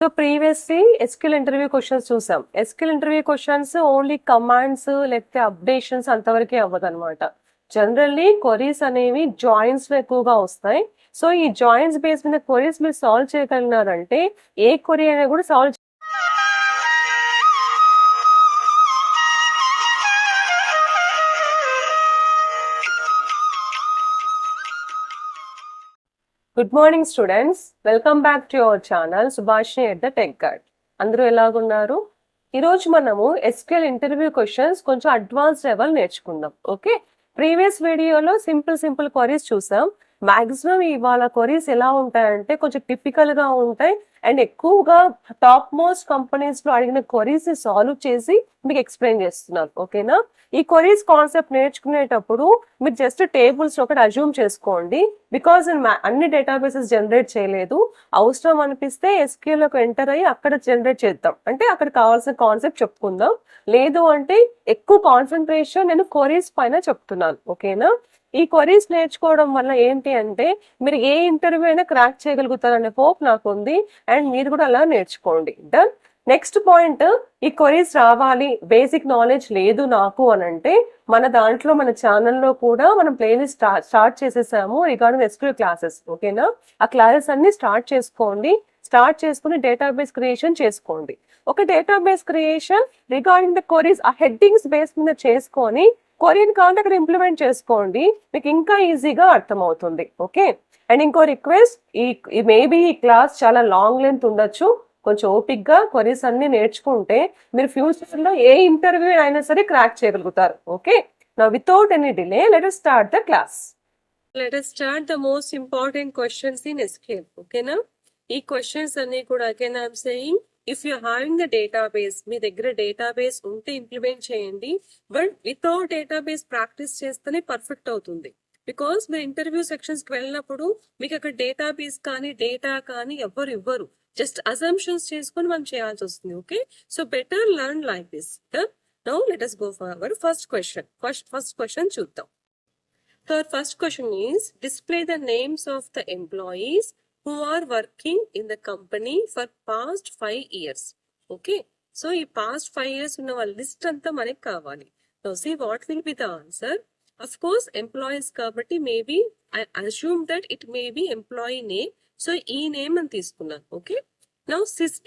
So previously SQL interview questions చూసాం. SQL interview questions only commands లేకపోతే updations అంతవరకే అవ్వదు అనమాట. జనరల్లీ క్వరీస్ అనేవి జాయిన్స్ లో ఎక్కువగా వస్తాయి. సో ఈ జాయిన్స్ బేస్ మీద క్వరీస్ మీరు సాల్వ్ చేయగలిగినారంటే ఏ క్వరీ అయినా కూడా solve. Good morning students, welcome back to our channel Subhashini at the tech guide. అందరూ ఎలాగున్నారు? ఈరోజు మనము ఎస్క్యూఎల్ ఇంటర్వ్యూ క్వశ్చన్స్ కొంచెం అడ్వాన్స్ లెవెల్ నేర్చుకుందాం. ఓకే, ప్రీవియస్ వీడియోలో సింపుల్ క్వరీస్ చూసాం. మాక్సిమం ఇవాళ క్వరీస్ ఎలా ఉంటాయంటే కొంచెం టిపికల్ గా ఉంటాయి అండ్ ఎక్కువగా టాప్ మోస్ట్ కంపెనీస్ లో అడిగిన క్వరీస్ ని సాల్వ్ చేసి మీకు ఎక్స్ప్లెయిన్ చేస్తున్నారు. ఓకేనా? ఈ క్వరీస్ కాన్సెప్ట్ నేర్చుకునేటప్పుడు మీరు జస్ట్ టేబుల్స్ ఒకటి అజ్యూమ్ చేసుకోండి. బికాస్ అన్ని డేటాబేసెస్ జనరేట్ చేయలేదు. అవసరం అనిపిస్తే ఎస్క్యూఎల్ లోకి ఎంటర్ అయ్యి అక్కడ జనరేట్ చేద్దాం, అంటే అక్కడ కావాల్సిన కాన్సెప్ట్ చెప్పుకుందాం. లేదు అంటే ఎక్కువ కాన్సన్ట్రేషన్ నేను క్వరీస్ పైన చెప్తున్నాను. ఓకేనా? ఈ క్వరీస్ నేర్చుకోవడం వల్ల ఏంటి అంటే మీరు ఏ ఇంటర్వ్యూ అయినా క్రాక్ చేయగలుగుతారనే హోప్ నాకు ఉంది అండ్ మీరు కూడా అలా నేర్చుకోండి. డన్. నెక్స్ట్ పాయింట్, ఈ క్వరీస్ రావాలి, బేసిక్ నాలెడ్జ్ లేదు నాకు అని అంటే మన దాంట్లో మన ఛానల్లో కూడా మనం ప్లేలిస్ట్ స్టార్ట్ చేసేసాము రిగార్డింగ్ ఎస్క్యూఎల్ క్లాసెస్. ఓకేనా? ఆ క్లాసెస్ అన్ని స్టార్ట్ చేసుకోండి. స్టార్ట్ చేసుకుని డేటాబేస్ క్రియేషన్ చేసుకోండి. ఒక database creation regarding the queries ఆ హెడ్డింగ్స్ బేస్ మీద చేసుకొని కొరియన్ కావాలంటే అక్కడ ఇంప్లిమెంట్ చేసుకోండి, మీకు ఇంకా ఈజీగా అర్థమవుతుంది. ఓకే, అండ్ ఇంకో రిక్వెస్ట్, మేబీ ఈ క్లాస్ చాలా లాంగ్ లెంత్ ఉండొచ్చు. కొంచెం ఓపిక్ గా క్వరీస్ అన్ని నేర్చుకుంటే మీరు ఫ్యూచర్ లో ఏ ఇంటర్వ్యూ అయినా సరే క్రాక్ చేయగలుగుతారు. Okay, now without any delay let us start the class. Let us start the most important questions in SQL. ఓకేనా? ఈ క్వశ్చన్స్ అన్ని కూడా again I'm saying, if you having the database, మీ దగ్గర డేటాబేస్ ఉంటే ఇంప్లిమెంట్ చేయండి. But without database practice చేస్తేనే perfect అవుతుంది. బికాస్ మీరు ఇంటర్వ్యూ సెక్షన్స్ కి వెళ్ళినప్పుడు మీకు అక్కడ డేటాబేస్ కానీ డేటా కానీ ఎవ్వరు ఇవ్వరు. జస్ట్ అజంప్షన్స్ చేసుకొని మనం చేయాల్సి వస్తుంది. Okay, so better learn like this. Now let us go for our first question. First question చూద్దాం. So first question is, display the names of the employees who are working in the company for past 5 years. Okay, so ఈ past 5 years ఉన్న వాళ్ళ list అంతా మనకి కావాలి. Now see what will be the answer. Of course employees కాబట్టి maybe I assume that it may be employee name. So ఈ name అని తీసుకున్నాను. ఓకే, నౌ సిస్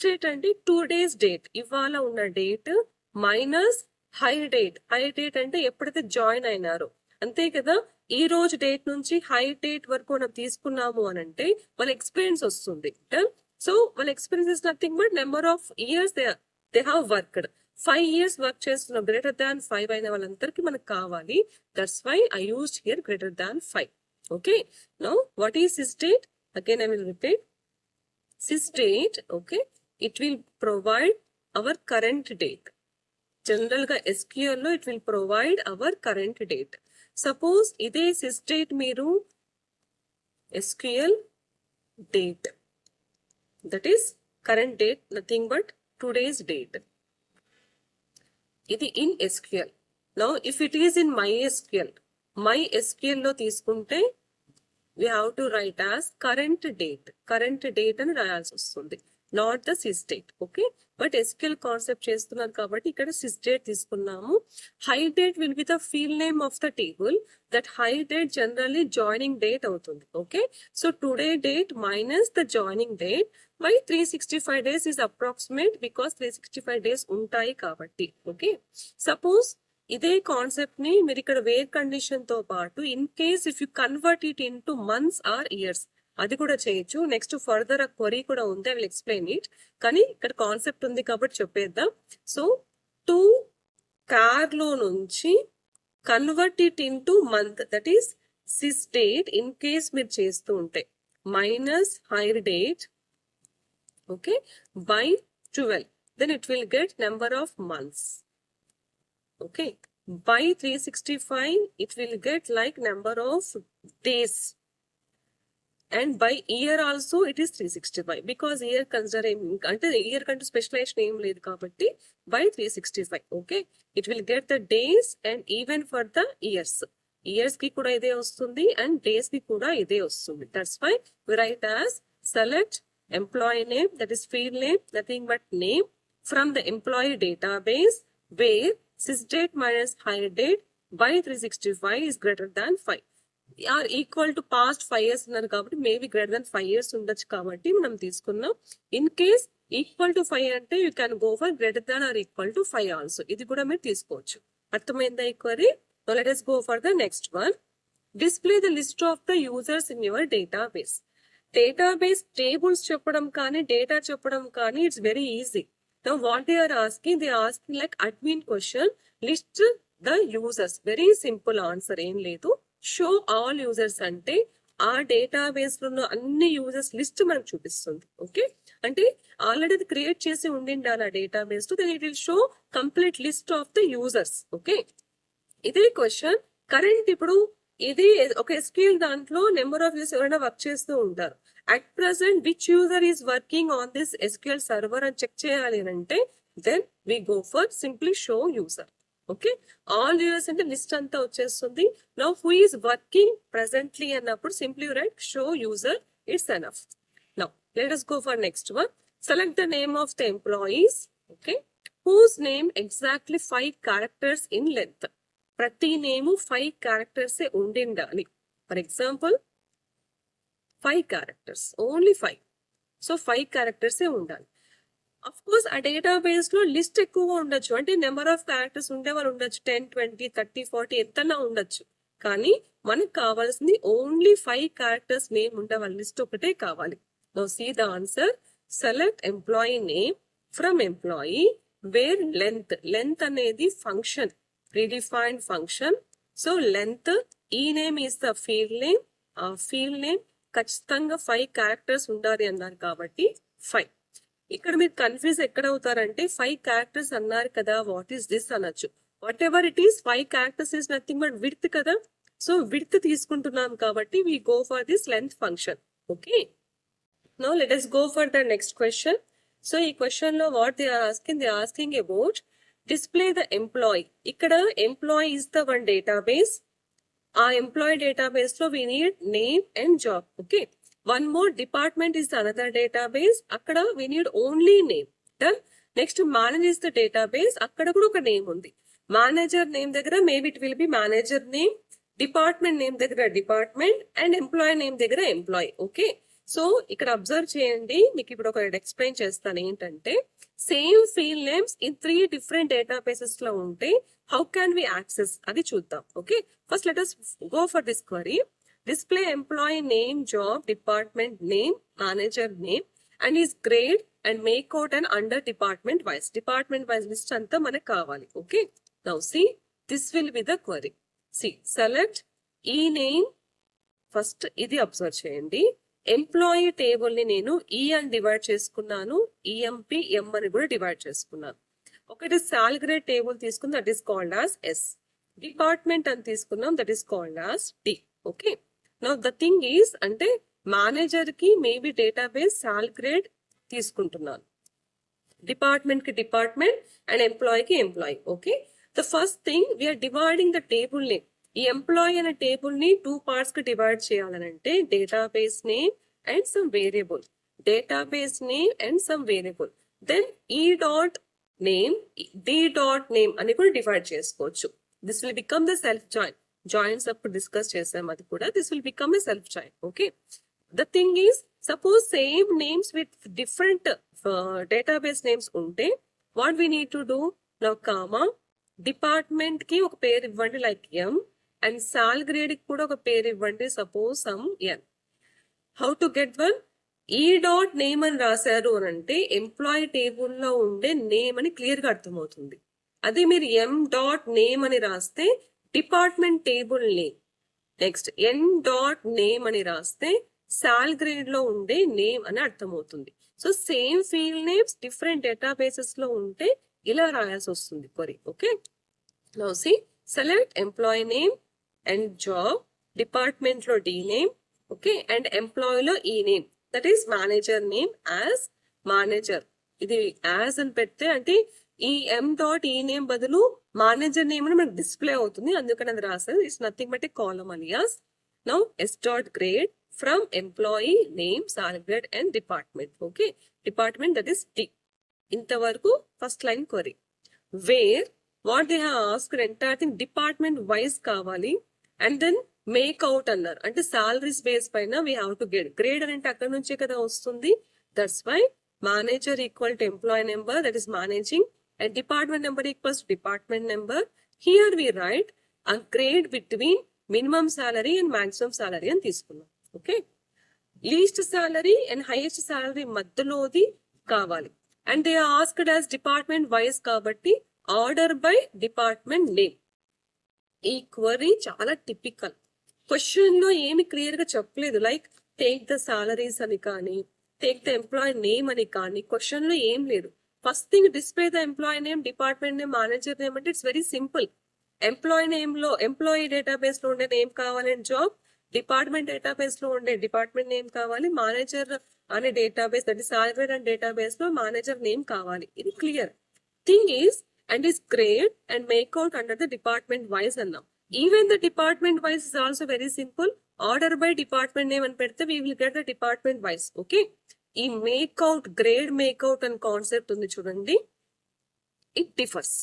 డేట్ అంటే 2 days డేట్, ఇవాళ ఉన్న డేట్ మైనస్ హై డేట్ అంటే ఎప్పుడైతే join అయినారో, అంతే కదా. ఈ రోజు డేట్ నుంచి హై డేట్ వరకు మనం తీసుకున్నాము అని అంటే వాళ్ళ ఎక్స్పీరియన్స్ వస్తుంది. సో వాళ్ళ experience is nothing but number of years they have worked. 5 years work చేస్తున్న గ్రేటర్ దాన్ 5 అయిన వాళ్ళందరికీ మనకు కావాలి. That's why I used here greater than 5. Okay, now what is sysdate? Again I will repeat. Sys date, okay, it will provide our current date. General గా SQL లో it will provide our current date. Suppose ఇదే sysdate మీరు SQL date, that is current date, nothing but today's date. ఇది in SQL. Now if it is in MySQL లో తీసుకుంటే we have to write as current date అని రాయాల్సి వస్తుంది, not the sys date. Okay, but SQL concept చేస్తున్నారు కాబట్టి ఇక్కడ sys date తీసుకున్నాము. Hire date will be the field name of the table. That hire date generally joining date అవుతుంది. Okay, so today date minus the joining date by 365 days is approximate because 365 days ఉంటాయి కాబట్టి. Okay, suppose ఇదే concept ని మీరు ఇక్కడ where condition తో పాటు in case if you convert it in to months or years అది కూడా చేయొచ్చు. నెక్స్ట్ ఫర్దర్ ఆ క్వరీ కూడా ఉంది, ఐ విల్ ఎక్స్ప్లెయిన్ ఇట్. కానీ ఇక్కడ కాన్సెప్ట్ ఉంది కాబట్టి చెప్పేద్దాం. సో టు కార్ లో నుంచి convert it into month, that is sysdate in case మీరు చేస్తూ ఉంటే, minus hire date, okay, by 12, then it will get number of months. Okay, by 365 it will get like number of days, and by year also it is 365 because year consider ante year కంటూ specialisation ఏం లేదు కాబట్టి by 365. okay, it will get the days and even for the years కి కూడా ఇదే వస్తుంది and days కి కూడా ఇదే వస్తుంది. that's why we write as select employee name, that is field name, nothing but name from the employee database where sysdate minus hire date by 365 is greater than 5. Or equal to past 5 years ఉన్నారు కాబట్టి maybe greater than 5 years ఉండొచ్చు కాబట్టి మనం తీసుకున్నాం. In case equal to 5 అంటే you can go for greater than or equal to 5 also. ఇది కూడా మీరు తీసుకోవచ్చు. అర్థమైందా ఈ query? Let us go for the next one. Display the list of the users in your database. Database tables చెప్పడం కానీ data చెప్పడం కానీ it's very easy. Now what they are asking like admin question, list the users. Very simple answer, ఏం లేదు. Show all users అంటే ఆ database లో ఉన్న అన్ని యూజర్స్ లిస్ట్ మనకు చూపిస్తుంది. ఓకే, అంటే ఆల్రెడీ అది క్రియేట్ చేసి ఉండిండాలి ఆ డేటాబేస్ లో, then it will show complete list of the users. Okay, ఇదే క్వశ్చన్ కరెంట్ ఇప్పుడు ఇది ఒక SQL దాంట్లో నెంబర్ ఆఫ్ యూజర్స్ ఎవరైనా వర్క్ చేస్తూ ఉంటారు. At present which user is working on this SQL server అని చెక్ చేయాలి అంటే then we go for simply show user. Okay, all users అంటే లిస్ట్ అంతా వచ్చేస్తుంది. Now who is working presently అన్నప్పుడు simply write show user, it's enough. Now let us go for next one. Select the name of the employees, okay, whose name exactly 5 characters in length. ప్రతి name 5 characters ఉండిండాలి. For example 5 characters, only 5. So 5 characters ఉండాలి. Of course ఆ database లో list ఎక్కువగా ఉండొచ్చు, అంటే number of characters ఉండే వాళ్ళు ఉండొచ్చు, 10, 20, 30, 40 ఎంతనా ఉండొచ్చు. కానీ మనకు కావాల్సింది ఓన్లీ 5 characters నేమ్ ఉండే వాళ్ళ లిస్ట్ ఒకటే కావాలి. Now see the answer. Select employee name from employee where length అనేది function, predefined function. So length, ఈ name is the field name. ఆ ఫీల్డ్ నేమ్ ఖచ్చితంగా 5 characters ఉండాలి అన్నారు కాబట్టి 5. ఇక్కడ మీరు కన్ఫ్యూజ్ ఎక్కడ అవుతారంటే 5 characters అన్నారు కదా, వాట్ ఈస్ దిస్ అనొచ్చు. Whatever it is, 5 characters is nothing but width కదా. సో విడ్త్ తీసుకుంటున్నాం కాబట్టి we go for this length function. Okay, now let us go for the next question. So ఈ question లో what they are asking about display the employee. ఇక్కడ employee is the one database. ఆ employee database లో we need name and job. Okay, one more department is another database. అక్కడ we need only name. Done. Next manager is the database. అక్కడ కూడా ఒక name ఉంది. Manager name దగ్గర maybe it will be manager name, department name దగ్గర department, and employee name దగ్గర employee. Okay, so ఇక్కడ observe చేయండి, మీకు ఇప్పుడు ఒక ఎక్స్ప్లెయిన్ చేస్తాను. ఏంటంటే same field names in 3 different databases లో ఉంటే హౌ క్యాన్ వి యాక్సెస్ అది చూద్దాం. Okay, first let us go for this query. Display employee name, job, department name, manager name, and his grade, and make out an under department wise. Department wise list anta manaku kavali. Okay, now see, this will be the query. See, select e name. First ఇది observe చేయండి. Employee table ని నేను ఈ అని divide చేసుకున్నాను, EMP ఎం అని కూడా divide చేసుకున్నాను. ఒకటి సాలరీ టేబుల్ తీసుకున్నాం, that is called as S. Department అని తీసుకున్నాం, that is called as D. Okay, now the thing is అంటే మేనేజర్ కి మేబీ డేటాబేస్ సాలరీ తీసుకుంటున్నాను, డిపార్ట్మెంట్ కి డిపార్ట్మెంట్, అండ్ ఎంప్లాయీ కి employee. Okay, the first thing we're dividing the table name. ఈ employee అనే table ని 2 parts కి divide చేయాలనంటే database name and some variable, database name and some variable, then ఈ dot name, D dot name అని కూడా divide చేసుకోవచ్చు. This will become the self joins అప్పుడు డిస్కస్ చేసాం అది కూడా. This will become a self join. Okay, the thing is suppose same names with different database names ఉంటే what we need to do, now comma department కి ఒక పేరు ఇవ్వండి like M, and salary కి కూడా ఒక పేరు ఇవ్వండి suppose sum N. How to get one, E dot name అని రాశారు అని అంటే ఎంప్లాయీ టేబుల్ లో ఉండే నేమ్ అని క్లియర్ గా అర్థమవుతుంది. అదే మీరు ఎం డాట్ నేమ్ అని రాస్తే department table name, next N dot name అని రాస్తే సాలరీ లో ఉండే నేమ్ అని అర్థమవుతుంది. So same field names different databases లో ఉంటే ఇలా రాయాల్సి వస్తుంది query. Okay, now see, select employee name and job, department లో D name, okay, and employee లో E name, that is manager name as manager. ఇది యాజ్ అని పెడితే అంటే ఈ ఎం డాట్ ఈ నేమ్ బదులు మేనేజర్ నేమ్ అని మనకు డిస్ప్లే అవుతుంది, అందుకని అది రాస్తారు. It's nothing but A column alias. Now yes dot grade, from employee name, salary grade and department. Okay, department, that is D. ఇంతవరకు first line query. Where what they have asked entire thing department wise కావాలి and then make out అన్నారు. అంటే salaries base పైన we have to get grade అంటే అక్కడ నుంచే కదా వస్తుంది. That's why manager equal to employee number, that is managing, and department number equals to department number. Here we write a grade between minimum salary and maximum salary అని తీసుకున్నాం. Okay, least salary and highest salary మధ్యలోది కావాలి. And they asked as department wise కాబట్టి order by department name. ఈ query చాలా typical. Question లో ఏమి clear గా చెప్పలేదు, లైక్ టేక్ ద సాలరీస్ అని కానీ టేక్ ద ఎంప్లాయీ నేమ్ అని కానీ క్వశ్చన్ లో ఏం లేదు. First thing display the employee name, department name, manager name అంటే it's very simple. Employee name లో ఎంప్లాయీ డేటాబేస్ లో ఉండే నేమ్ కావాలి జాబ్, డిపార్ట్మెంట్ డేటాబేస్ లో ఉండే డిపార్ట్మెంట్ నేమ్ కావాలి, మేనేజర్ అనే database that is salary and database లో మేనేజర్ నేమ్ కావాలి. ఇది clear thing is and is grade and make out under the department wise అన్నాం. Even the department wise is also very simple. Order by department name అని పెడితే we will get the department wise. Okay, ఈ make out grade make out అనే concept ఉంది చూడండి, it differs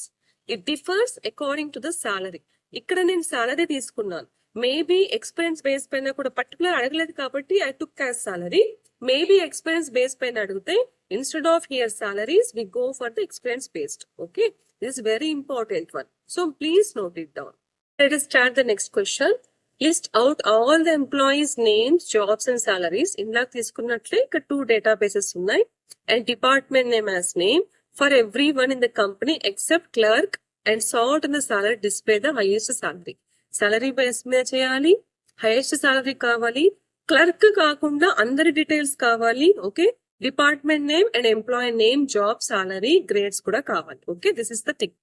according to the salary. ఇక్కడ నేను salary తీసుకున్నాను, మేబీ ఎక్స్పీరియన్స్ బేస్ పైన కూడా పర్టికులర్ అడగలేదు కాబట్టి I took cash salary. Maybe experience base పైన అడిగితే instead of here salaries we go for the experience based. Okay, this is very important one, so please note it down. Let us start the next question. List out all the employees names, jobs and salaries. ఇందాక తీసుకున్నట్లే ఇక్కడ 2 databases ఉన్నాయి and department name as name for everyone in the company except clerk and sort in the salary display the highest salary. Salary base మీద చేయాలి, highest salary కావాలి, clerk కాకుండా అందరి details కావాలి. Okay, department name and employee name, job, salary, grades కూడా కావాలి. Okay, this is the thing.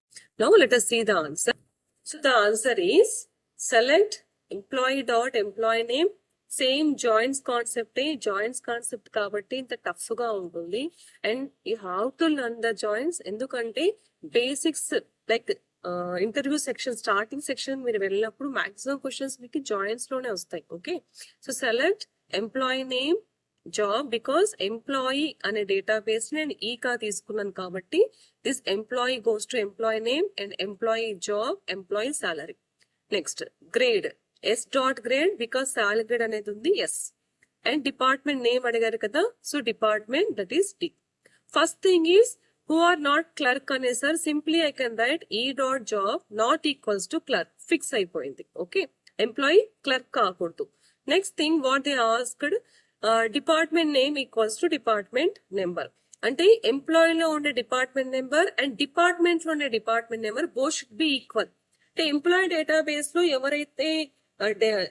Now let us see the answer. So the answer is select employee dot employee name. Same joints concept, joints concept కాబట్టి ఇంత tough గా ఉంటుంది. And you have to learn the joints, ఎందుకంటే basics like interview section starting section మీరు వెళ్ళినప్పుడు maximum questions మీకు joints లోనే వస్తాయి. Okay, so select employee name, job, because employee అనే డేటాబేస్ నేను ఈకా తీసుకున్నాను కాబట్టి this employee goes to employee name and employee job, employee salary. Next grade, S dot grade because salary grade అనేది ఉంది ఎస్. అండ్ డిపార్ట్మెంట్ నేమ్ అడిగారు కదా, so department that is D. First thing is who are not clerk అనేసారు, simply I can write E dot job not equals to clerk, fix అయిపోయింది. Okay, employee clerk కాకూడదు. Next thing what they asked, department name equals to department number. అంటే ఎంప్లాయీలో ఉండే department number and department లో ఉండే department number both should be equal. అంటే employee database లో ఎవరైతే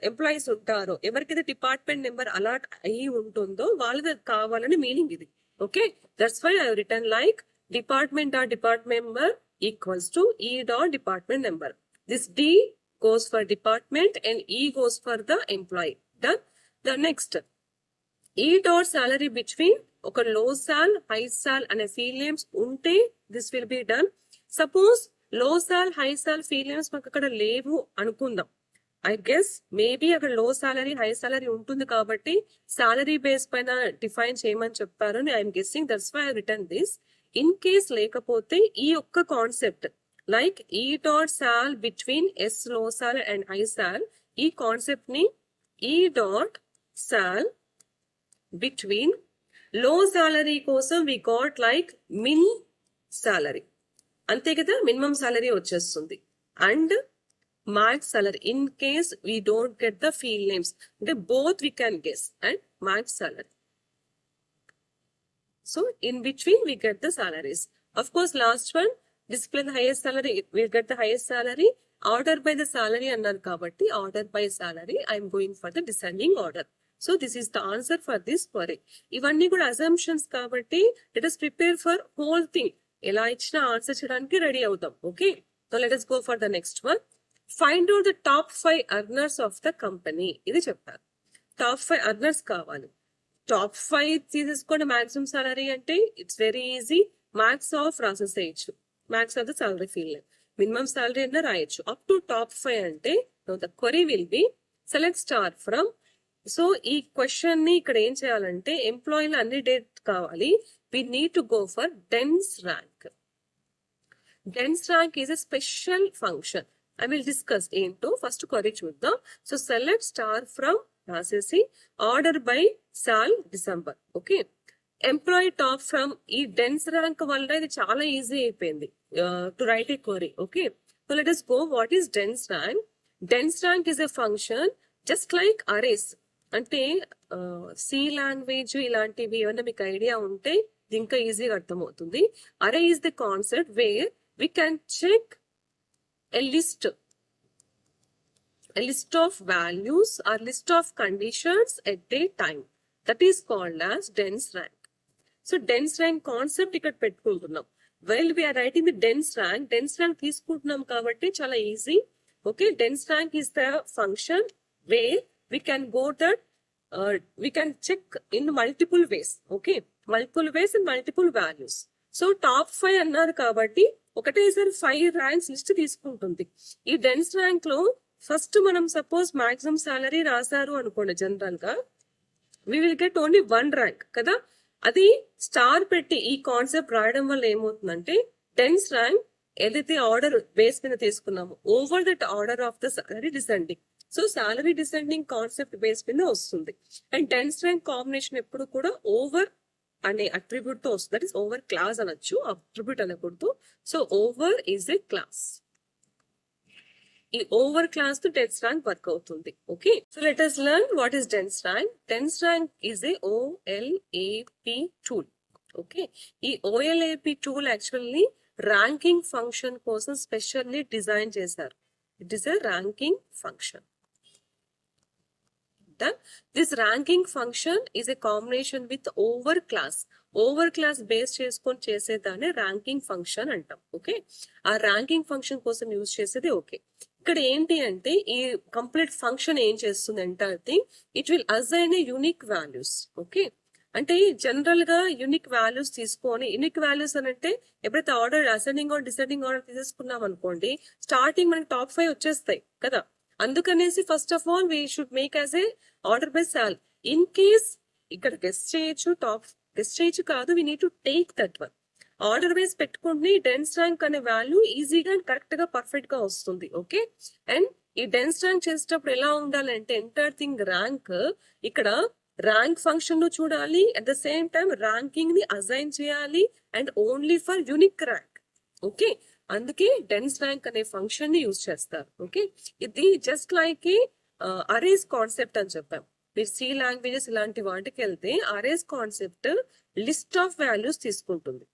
ఎంప్లాయీస్ ఉంటారో, ఎవరికైతే డిపార్ట్మెంట్ నెంబర్ అలాట్ అయ్యి ఉంటుందో వాళ్ళది కావాలని మీనింగ్ ఇది. Okay, that's why I return like department dot department member equals to E dot department number. This D goes for department and E goes for the employee. Done. The next E dot salary between oka low sal, high sal and a field names unte this will be done. Suppose low sal, high sal field names maku akkada levu anukundam. I guess maybe అక్కడ లో salary high salary ఉంటుంది కాబట్టి salary base పైన define చేయమని చెప్పారు. I'm guessing, that's why I return this. In case లేకపోతే ఈ ఒక్క concept like E dot sal between S low sal and high సాల్, ఈ కాన్సెప్ట్ ని ఈ dot sal between low salary కోసం we got like min salary, అంతే కదా, మినిమం సాలరీ వచ్చేస్తుంది. And max salary in case we don't get the field names, okay, both we can guess, and max salary. So in between we get the salaries. Of course last one display the highest salary, we'll get the highest salary. Order by the salary annaru kabatti order by salary I am going for the descending order. So this is the answer for this query. Ivanni kuda assumptions kabatti let us prepare for whole thing, ela ichina answer cheyadaniki ready avudam. Okay, so let us go for the next one. Find out the top 5 earners of the company. ఇది చెప్పారు, top 5 earners కావాలి. Top 5 తీసేసుకోండి. Maximum salary అంటే it's very easy, max of రాసేసేయచ్చు, max of the salary field. Minimum salary అన్న రాయొచ్చు. Up to top 5 అంటే the query will be select star from so ఈ క్వశ్చన్ ని ఇక్కడ ఏం చేయాలంటే ఎంప్లాయీలు అన్ని డేట్ కావాలి. We need to go for dense rank. Dense rank is a special function. I will discuss ఏంటో ఫస్ట్ క్వరీ చూద్దాం. సో సెలెక్ట్ స్టార్ ఫ్రమ్ రాసేసి ఆర్డర్ బై సాల్ December. Okay, employee top from ఈ డెన్స్ ర్యాంక్ వల్ల ఇది చాలా easy అయిపోయింది to right A query. Okay, so let us go what is dense rank. Dense rank is a function just like arrays. అంటే C language ఇలాంటివి ఏమైనా మీకు idea ఉంటే ఇది ఇంకా ఈజీగా అర్థమవుతుంది. Array is the concept where we can check a list of values or list of conditions at a time. That is called as dense rank. So dense rank concept ఇక్కడ పెట్టుకుంటున్నాం. While we are writing the dense rank తీసుకుంటున్నాం కాబట్టి చాలా easy. Okay, dense rank is the function where we can go that we can check in multiple ways. Okay, multiple ways and multiple values. So top 5 అన్నారు కాబట్టి ఒకటేసారి 5 ranks list తీసుకుంటుంది. ఈ dense rank లో first మనం suppose maximum salary రాశారు అనుకోండి, general గా we will get only 1 rank కదా. అది స్టార్ పెట్టి ఈ కాన్సెప్ట్ రాయడం వల్ల ఏమవుతుందంటే డెన్స్ ర్యాంక్ ఏదైతే ఆర్డర్ బేస్ మీద తీసుకున్నామో over that order of the salary descending. So salary descending concept base మీద వస్తుంది. అండ్ డెన్స్ ర్యాంక్ కాంబినేషన్ ఎప్పుడు కూడా ఓవర్ అనే అట్రిబ్యూట్ తో వస్తుంది. దట్ ఈస్ ఓవర్ క్లాస్ అనొచ్చు, అట్రిబ్యూట్ అనకూడదు. So over is a class. ఈ ఓవర్ క్లాస్ తో డెన్స్ ర్యాంక్ వర్క్ అవుతుంది. Okay, so let us learn what is dense rank. Dense rank is a OLAP tool. Okay, ఈ OLAP tool actually ranking function కోసం specially design చేశారు. It is a ranking function. This ranking function is a combination with over class. Over class base చేసుకొని చేసేదాన్ని ranking function అంటాం. Okay, ఆ ranking function కోసం use చేసేది. Okay, ఇక్కడ ఏంటి అంటే ఈ కంప్లీట్ ఫంక్షన్ ఏం చేస్తుంది అంటే it will assign a unique values. Okay, అంటే జనరల్ గా యూనిక్ వాల్యూస్ తీసుకొని, యూనిక్ వాల్యూస్ అని అంటే ఎప్పుడైతే order ascending or descending order తీసేసుకున్నాం అనుకోండి, స్టార్టింగ్ మనకి టాప్ 5 వచ్చేస్తాయి కదా. అందుకనేసి first of all we should make as a order by sal. In case ఇక్కడ గెస్ట్ చేయొచ్చు, గెస్ట్ చేయొచ్చు కాదు, we need to take that one. Order wise పెట్టుకుంటే డెన్స్ ర్యాంక్ అనే వాల్యూ ఈజీగా అండ్ కరెక్ట్ గా పర్ఫెక్ట్ గా వస్తుంది. ఓకే, అండ్ ఈ డెన్స్ ర్యాంక్ చేసేటప్పుడు ఎలా ఉండాలంటే ఎంటైర్ థింగ్ ర్యాంక్ ఇక్కడ ర్యాంక్ ఫంక్షన్ ను చూడాలి, at the same time ranking ని అసైన్ చేయాలి, and only for unique rank. Okay, అందుకే డెన్స్ ర్యాంక్ అనే ఫంక్షన్ ని యూజ్ చేస్తారు. ఓకే, ఇది just like a arrays concept అని చెప్పాం. మీరు సి లాంగ్వేజెస్ ఇలాంటి వాటికి వెళ్తే arrays concept list of values తీసుకుంటుంది.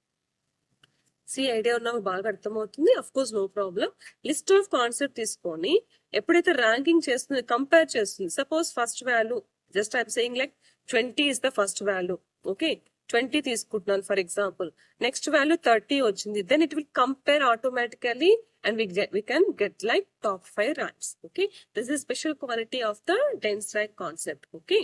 సి ఐడియా ఉన్న బాగా అర్థమవుతుంది. Of course no problem. List of concept తీసుకొని ఎప్పుడైతే ర్యాంకింగ్ చేస్తుంది, కంపేర్ చేస్తుంది. Suppose first value just I'm saying like 20 is the first value. Okay, 20 తీసుకుంటున్నాను ఫర్ ఎగ్జాంపుల్. నెక్స్ట్ వాల్యూ 30 వచ్చింది. Then it will compare automatically and we can get like top 5 ranks. Okay, this is special quality of the dense rank concept. Okay,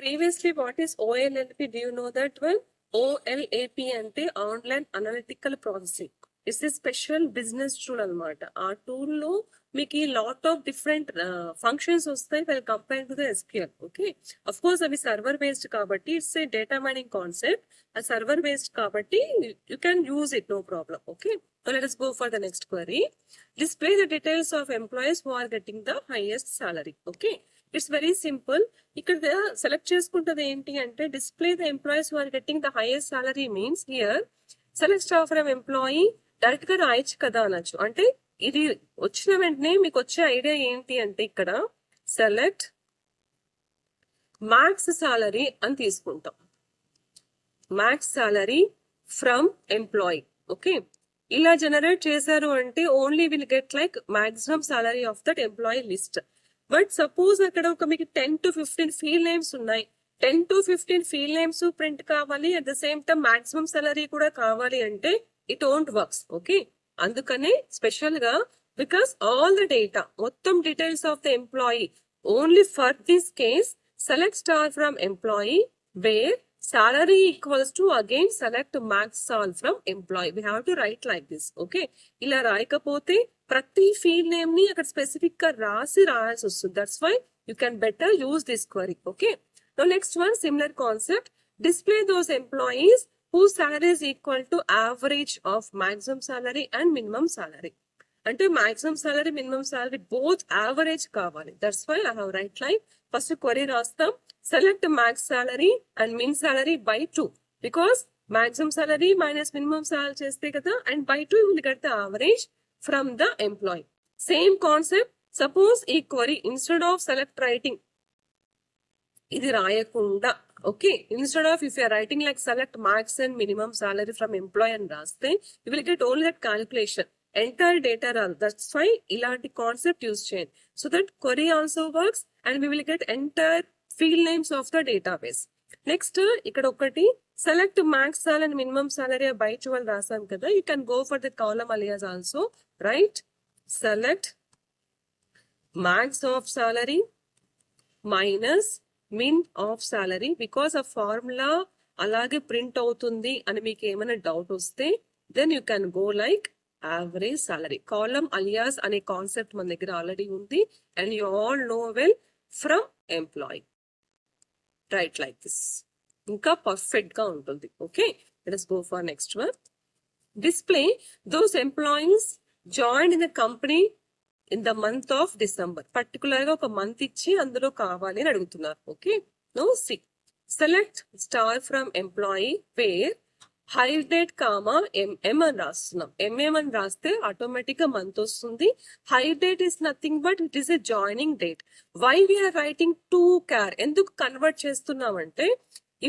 previously what is OLAP? Do you know that one? OLAP ante online analytical processing. It's a special business tool అన్నమాట. ఆ tool లో మీకు lot of different functions వస్తాయి well compare to the SQL. Okay, of course అవి server based కాబట్టి it's a data mining concept. ఆ server based కాబట్టి you can use it, no problem. Okay, so let us go for the next query. Display the details of employees who are getting the highest salary. Okay, it's very simple. ఇక్కడ select చేసుకుంటది ఏంటి అంటే display the employees who are getting the highest salary means here select star from employee direct గా రాయొచ్చు కదా అనొచ్చు. అంటే ఇది వచ్చిన వెంటనే మీకు వచ్చే ఐడియా ఏంటి అంటే ఇక్కడ సెలెక్ట్ మ్యాక్స్ సాలరీ అని తీసుకుంటాం. Max salary from employee. Okay, ఇలా జనరేట్ చేశారు అంటే only will get like maximum salary of that employee list. But suppose అక్కడ ఒక మీకు 10 to 15 ఫీల్డ్ నేమ్స్ ఉన్నాయి. 10 to 15 ఫీల్డ్ నేమ్స్ ప్రింట్ కావాలి, at the same time maximum salary కూడా కావాలి అంటే ఇట్ ఓంట్ వర్క్స్. ఓకే, అందుకనే స్పెషల్ గా బికాస్ ఆల్ ద డేటా మొత్తం details of the employee only for this case select star from employee wear salary equals to again select max sal from employee. We have to write like this. Okay, ఇలా రాయకపోతే ప్రతి field name ని అక్కడ specific గా రాయాల్సి వస్తుంది. That's why You can better use this query. Okay. Now next one, similar concept. Display those employees whose salary is equal to average of maximum salary and minimum salary. అంటే maximum salary, minimum salary both average కావాలి. That's why I have write like first query రాస్తాం. Select max salary and min salary by 2 because maximum salary minus minimum salary చేస్తే కదా and by 2 you will get the average from the employee. Same concept. Suppose ఈ query instead of select writing ఇది రాయకుండా okay instead of if you are writing like select max and minimum salary from employee and రాస్తే you will get only that calculation. Entire data run. That's why ilanti concept use చేయండి. So that query also works and we will get entire field names of the database. Next, ఇక్కడ ఒకటి select max salary and minimum salary by 12 రాసాం కదా. You can go for the column alias also, right? Select max of salary minus min of salary because a formula అలాగే print అవుతుంది అని మీకు ఏమైనా doubt వస్తే then you can go like average salary. Column alias అనే concept మన దగ్గర already ఉంది and you all know well from employee. Write like this. ఇంకా పర్ఫెక్ట్ గా ఉంటుంది. Okay, let us go for next one. Display those employees joined in the company in the month of December. Particular గా ఒక month ఇచ్చి అందులో కావాలి అని అడుగుతున్నారు. Okay, no see select star from employee pair hire date comma MM అని రాస్తున్నాం. MM అని రాస్తే ఆటోమేటిక్ గా మంత్ వస్తుంది. Hire date is nothing but it is a joining date. Why we're writing to char, ఎందుకు కన్వర్ట్ చేస్తున్నామంటే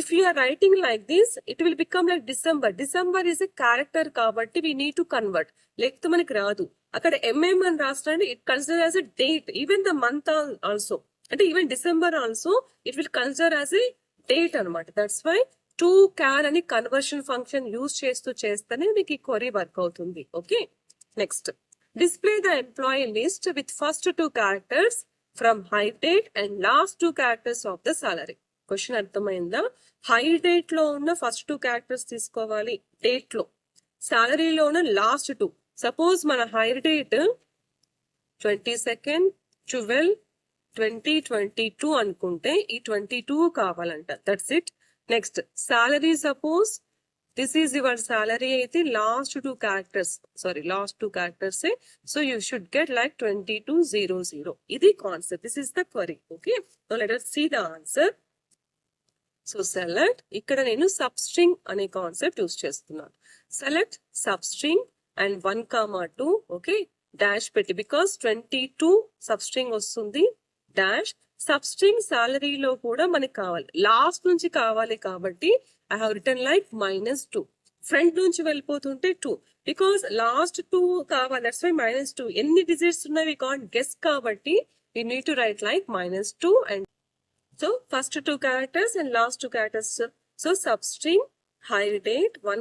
if you are writing like this it will become like December. December is a character కాబట్టి we need to convert, లేకపోతే మనకి రాదు. అక్కడ MM అని రాస్తాండి it consider as a date, even the month also, అంటే even December also it will consider as a date అనమాట. That's why to char అని కన్వర్షన్ ఫంక్షన్ యూజ్ చేస్తేనే మీకు ఈ క్వరీ వర్క్ అవుతుంది. Okay, next display the employee list with first 2 characters from high date and last 2 characters of the salary. Question అర్థమైందా? High date లో ఉన్న first 2 characters తీసుకోవాలి, date లో సాలరీలో ఉన్న లాస్ట్ 2. సపోజ్ మన హై డేట్ 22 12 2022 అనుకుంటే ఈ 22 కావాలంట. That's it. Next salary, suppose this is your salary అయితే last 2 characters, sorry last 2 characters, so you should get like 2200. ఇది concept, this is the query. Okay, so let us see the answer. So select, ఇక్కడ నేను substring అనే concept use చేస్తున్నాను. Select substring and 1, 2 okay dash పెట్టి because 22 substring వస్తుంది dash. Substring సాలరీలో కూడా మనకి కావాలి, లాస్ట్ నుంచి కావాలి కాబట్టి I have return like -2. Front నుంచి వెళ్ళిపోతుంటే 2 బికాస్ లాస్ట్ 2 కావాలి, దట్స్ వై -2. ఎన్ని డిజిట్స్ ఉన్నాయి వి కాంట్ గెస్ కాబట్టి we need to write like -2 and so first 2 characters and last 2 characters. So substring higher date 1,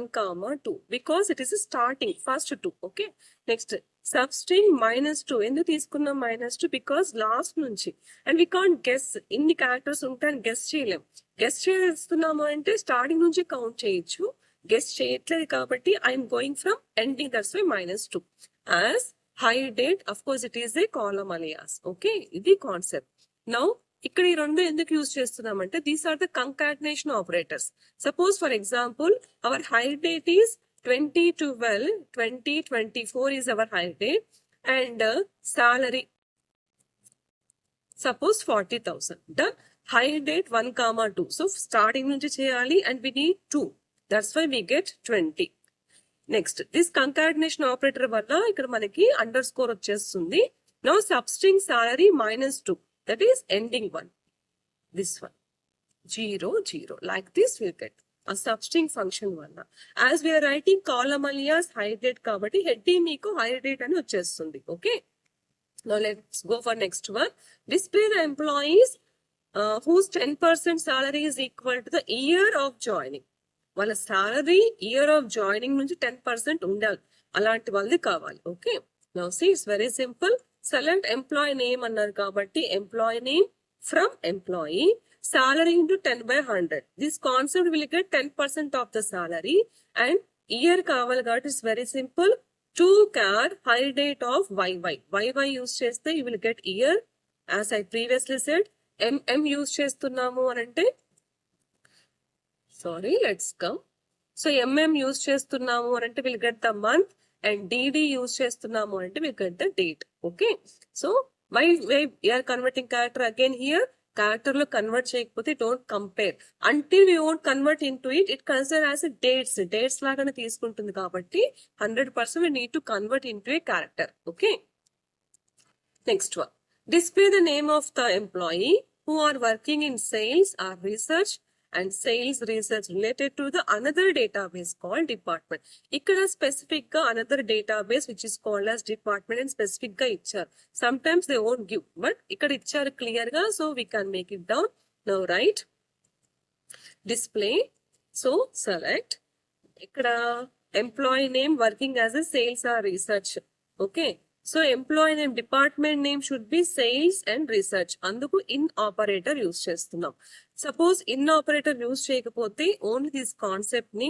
2 because it is starting first 2. Okay, next substring -2. ఎందుకు తీసుకున్నాం -2 because last నుంచి and we can't guess ఎన్ని characters ఉంటాయని guess చేయలేం. Guess చేస్తున్నాము అంటే starting నుంచి count చేయొచ్చు, గెస్ చేయట్లేదు కాబట్టి I'm going from ending, that's why -2. as higher date of course it is a column alias. Okay, ఇది కాన్సెప్ట్. నౌ ఇక్కడ ఈ రెండు ఎందుకు యూజ్ చేస్తున్నామంటే these are the concatenation operators. Suppose for example our hire date is 2012 2024 is our hire date and salary suppose 40,000. The hire date 1, 2. So starting నుంచి చేయాలి and we need 2, that's why we get 20. Next this concatenation operator వల్ల ఇక్కడ మనకి underscore వచ్చేస్తుంది. No substring salary -2. That is ending one. This one 0 0 like this we'll get a substring function one. As we are writing column alias high date kabatti heading meeku high date ani vachestundi. Okay, now let's go for next one. Display the employees whose 10% salary is equal to the year of joining. వాళ్ళ salary year of joining నుంచి 10% ఉండాలి, అలాంటి వాళ్ళది కావాలి. Okay, now see it's very simple. Select employee name అన్నారు కాబట్టి employee name from employee salary into 10/100. This concept will get 10% of the salary and year కావాలి కాబట్టి it's very simple. To char high date of YY use చేస్తే you will get year as I previously said MM use చేస్తున్నాము అని అంటే sorry let's come. So MM use చేస్తున్నాము అని అంటే will get the month and DD use చేస్తున్నాము అంటే will get the date. Okay, so why are converting character again here. Character లో convert చేయకపోతే don't compare until you won't convert into it consider as dates లాగానే తీసుకుంటుంది కాబట్టి 100% we need to convert into a character. Okay, next one, display the name of the employee who are working in sales or research and sales research related to the another database called department. ఇక్కడ specific గా another database which is called as department and specific గా ఇచ్చారు. Sometimes they won't give, but ఇక్కడ ఇచ్చారు clear గా, so we can make it down. Now write display, so select ఇక్కడ employee name working as a sales or research. Okay, so employee name, department name should be sales and research. అందుకు in operator use చేస్తున్నాం. Suppose in operator use చేయకపోతే only this concept ని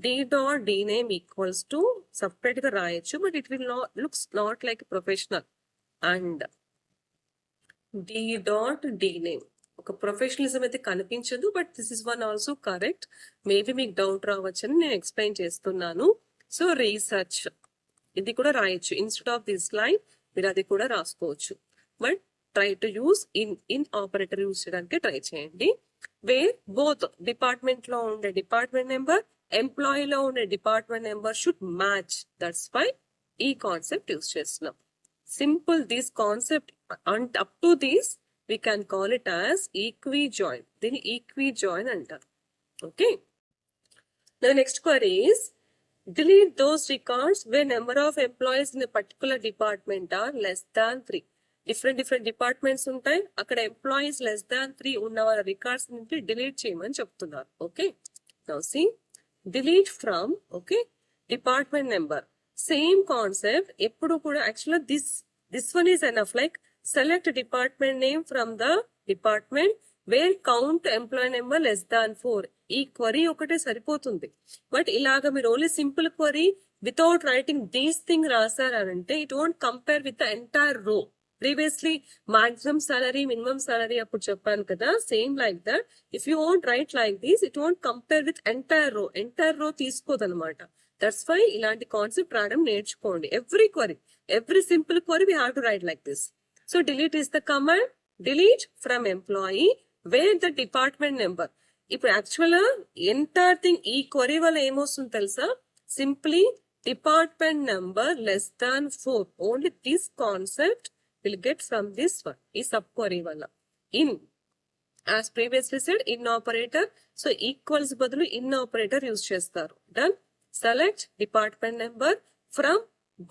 D dot D name equals to separate గా రాయొచ్చు, but it will not looks not like professional. And D dot D name ఒక professionalism అయితే కనిపించదు, but this is one also correct. Maybe మీకు doubt రావచ్చని నేను explain చేస్తున్నాను. సో రీసెర్చ్ ఇది కూడా రాయొచ్చు, ఇన్స్టెడ్ ఆఫ్ దిస్ లైన్ మీరు అది కూడా రాసుకోవచ్చు, but try to use in operator use చేయడానికి ట్రై చేయండి. వేర్ బోత్ డిపార్ట్మెంట్ లో ఉండే డిపార్ట్మెంట్ నెంబర్, ఎంప్లాయీ లో ఉండే department number should match. That's why ఈ కాన్సెప్ట్ యూజ్ చేస్తున్నాం. Simple this concept and up to this we can call it as equi join. దీన్ని equi join అంటారు. Okay, next query is delete those records where number of employees in a particular department are less than 3. different departments ఉంటాయి, అక్కడ employees less than 3 ఉన్న వాళ్ళ records నుండి delete చేయమని చెప్తున్నారు. Okay, now see delete from okay department number. Same concept ఎప్పుడు కూడా యాక్చువల్గా this one is enough. Like select department name from the department where count employee number less than 4. ఈ query ఒకటే సరిపోతుంది. బట్ ఇలాగ మీరు only simple query without writing these thing రాశారంటే it won't compare with the entire row. Previously maximum salary, minimum salary అప్పుడు చెప్పాను కదా, same like that. If you won't right like this it won't compare with entire రో తీసుకోదనమాట. That's why ఇలాంటి concept రాయడం నేర్చుకోండి. Every simple query we have to write like this. So delete is the command, delete from employee wear the department number. ఇప్పుడు actual గా entire thing ఈ query వల్ల ఏమొస్తుంది తెలుసా, simply department number less than 4. Only this concept will get from this one, ఈ sub query వల్ల. In as previously said in operator, so equals బదులు in operator use చేస్తారు. Done. Select department number from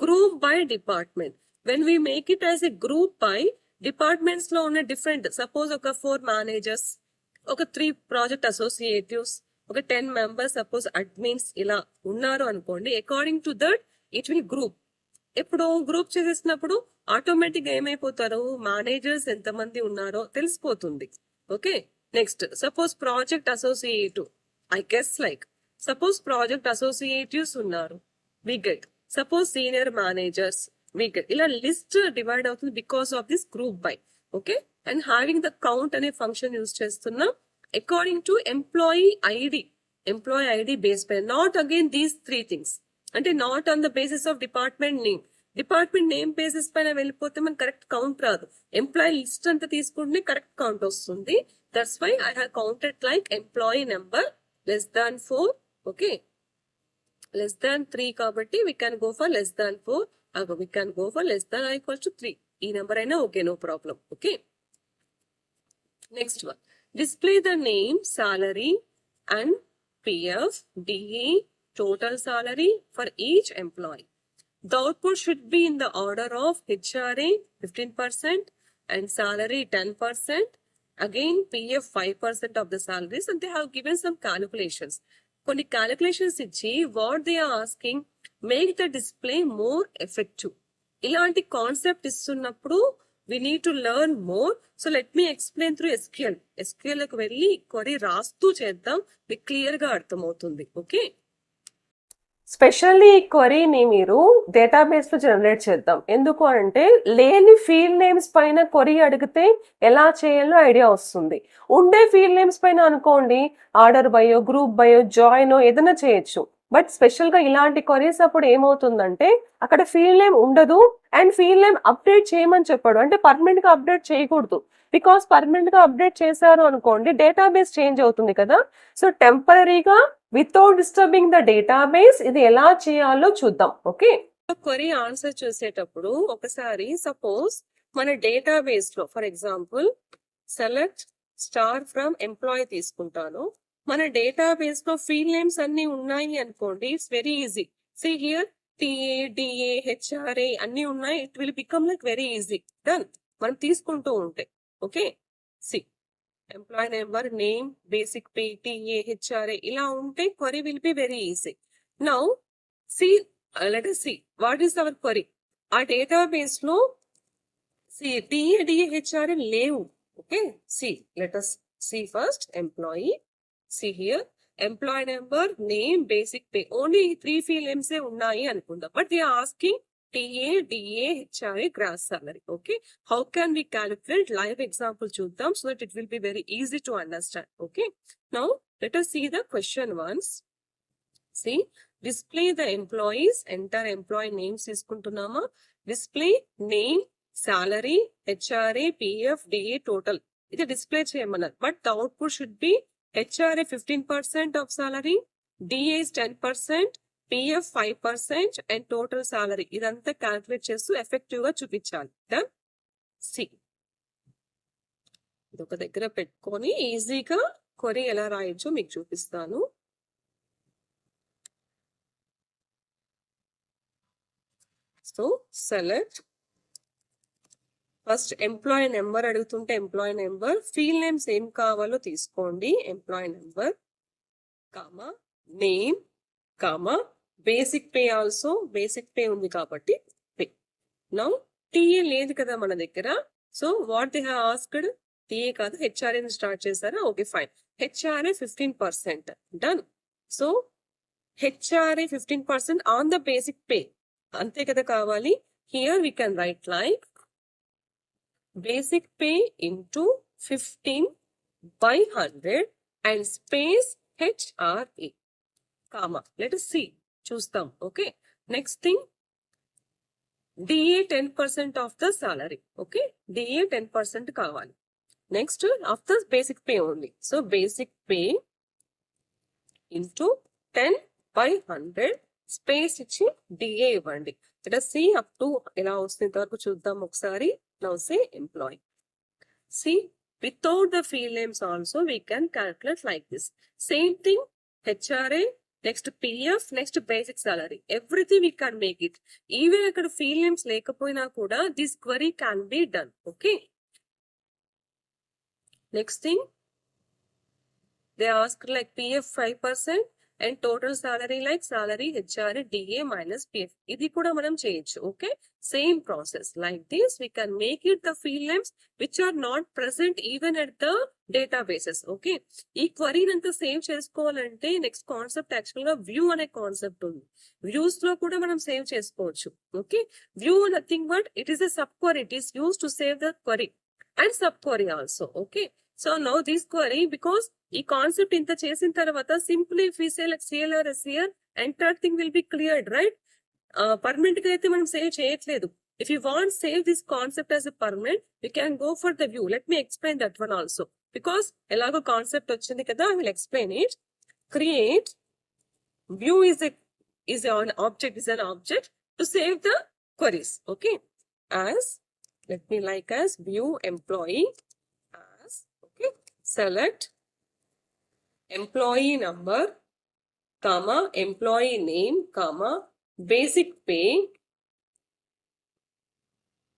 group by department. When we make it as a group by departments లో ఉన్న different, suppose ఒక 4 managers, ఒక 3 project అసోసియేటివ్స్, ఒక 10 members suppose admins ఇలా ఉన్నారు అనుకోండి. According to that it will group. ఇప్పుడు గ్రూప్ చేసేసినప్పుడు ఆటోమేటిక్ గా ఏమైపోతారు, మేనేజర్స్ ఎంతమంది ఉన్నారో తెలిసిపోతుంది. Okay, next suppose project associative, I guess like suppose project associatives ఉన్నారు, we get suppose senior managers, we get. ఇలా లిస్ట్ డివైడ్ అవుతుంది because of this group by. Okay, and having the count అనే function use చేస్తున్నాం according to employee ID base పై, not again these 3 things. అంటే not on the basis of department name basis పైన వెళ్ళిపోతే మనకు correct count రాదు. Employee list అంతా తీసుకుంటే కరెక్ట్ కౌంట్ వస్తుంది. That's why I have counted like employee number less than 4. Okay, less than 3 కాబట్టి we can go for less than 4. We can go for less than equals to 3. ఈ number అయినా okay, no problem. Okay, next one, display the name, salary and PF, DE, total salary for each employee. The output should be in the order of HRA 15% and salary 10%. Again PF 5% of the salaries, and they have given some calculations. కొన్ని calculations ఇచ్చి what they are asking, make the display more effective. ఇలాంటి concept ఇస్తున్నప్పుడు we need to learn more. So let me explain through SQL. SQL కి వెళ్ళి query రాస్తూ చేద్దాం, మీకు clear గా అర్థమవుతుంది. ఓకే, స్పెషల్లీ ఈ క్వరీని మీరు డేటాబేస్ లో జనరేట్ చేద్దాం. ఎందుకు అంటే లేని ఫీల్డ్ నేమ్స్ పైన క్వరీ అడిగితే ఎలా చేయాలో ఐడియా వస్తుంది. ఉండే ఫీల్డ్ నేమ్స్ పైన అనుకోండి order bio, group bio, join ఏదైనా చేయొచ్చు. బట్ స్పెషల్ గా ఇలాంటి క్వరీస్ అప్పుడు ఏమవుతుందంటే అక్కడ ఫీల్డ్ నేమ్ ఉండదు అండ్ ఫీల్డ్ నేమ్ అప్డేట్ చేయమని చెప్పాడు. అంటే పర్మనెంట్ గా అప్డేట్ చేయకూడదు. బికాస్ పర్మనెంట్ గా అప్డేట్ చేశారు అనుకోండి డేటాబేస్ చేంజ్ అవుతుంది కదా. సో టెంపరీగా వితౌట్ డిస్టర్బింగ్ ద డేటాబేస్ ఇది ఎలా చేయాలో చూద్దాం. ఓకే, క్వరీ ఆన్సర్ చూసేటప్పుడు ఒకసారి సపోజ్ మన డేటాబేస్ లో for example select star from employee తీసుకుంటాను. మన డేటాబేస్ లో ఫీల్డ్ నేమ్స్ అన్ని ఉన్నాయి అనుకోండి, it's very easy. See here TA, DA, HRA అన్ని ఉన్నాయి. It will become like very easy. Done. మనం తీసుకుంటూ ఉంటే okay. See employee number, name, basic pay, TA, HRA ఇలా ఉంటే query will be very easy. Now see let us see what is our query. ఆ database లో see TA, DA, HRA లేవు. Okay, C let us see first employee. See here, employee number, name, basic pay. Only 3 field names ఉన్నాయి అనుకుందాం. But they are asking TA, DA, HRA, gross salary. Okay, how can we calculate? Live example చూద్దాం so that it will be very easy to understand. Okay, now let us see the question once. See, display the employees, enter employee names తీసుకుంటున్నామా, display name, salary, HRA, PF, DA total. ఇది display చేయమన్నారు. But the output should be HRA 15% of salary, DA is 10%, PF 5% and total salary. ఇదంతా calculate చేస్తూ effective గా చూపించాలి. Done. C ఇది ఒక దగ్గర పెట్టుకొని ఈజీగా క్వరీ ఎలా రాయొచ్చో మీకు చూపిస్తాను. So select first employee number అడుగుతుంటే ఎంప్లాయీ నెంబర్, ఫీల్డ్ నేమ్స్ ఏం కావాలో తీసుకోండి. Employee number comma name comma basic pay, also basic pay ఉంది కాబట్టి పే. నౌ టీఏ లేదు కదా మన దగ్గర. So what they have asked, TA కాదు హెచ్ఆర్ఏ స్టార్ట్ చేశారా. Okay fine, HRA 15%. Done. So HRA 15% on the basic pay, అంతే కదా కావాలి. Here we can right like basic pay into 15/100 and space HRA, comma. Let us see. చూస్తాం. Okay, next thing DA 10% of the salary. Okay, DA 10% కావాలి. Next of the basic pay only. So basic pay into 10/100 space ఇచ్చి DA ఇవ్వండి. let us see up to ఎలా వస్తుంది ఇంతవరకు చూద్దాం ఒకసారి. Now say employee. See, without the field names also we can calculate like this. Same thing, HRA, next PF, next basic salary. Everything we can make it. Even akkada field names lekappoina kuda this query can be done. Okay. Next thing, they ask like PF 5% and total salary like salary, HRA, DA minus PF. ఇది కూడా మనం చేయొచ్చు. Okay, same process like this we can make it the field names which are not present even at the databases. Okay, ఈ క్వరీని అంతా save చేసుకోవాలంటే next concept actual గా view అనే concept ఉంది. వ్యూస్ లో కూడా మనం సేవ్ చేసుకోవచ్చు. Okay, view nothing but it is a sub query. It is used to save the query and sub query also. Okay, so now this query, because ఈ concept ఇంత చేసిన తర్వాత simply if we say like CLRS here, entire thing will be cleared right. Permanent గా అయితే మనం save చేయట్లేదు. If you want save this concept as a permanent you can go for the view. Let me explain that one also, because ఎలాగో concept వచ్చింది కదా, I will explain it. Create view is an object to save the queries. Okay, as let me like as view employee as, okay, select employee number comma employee name comma basic pay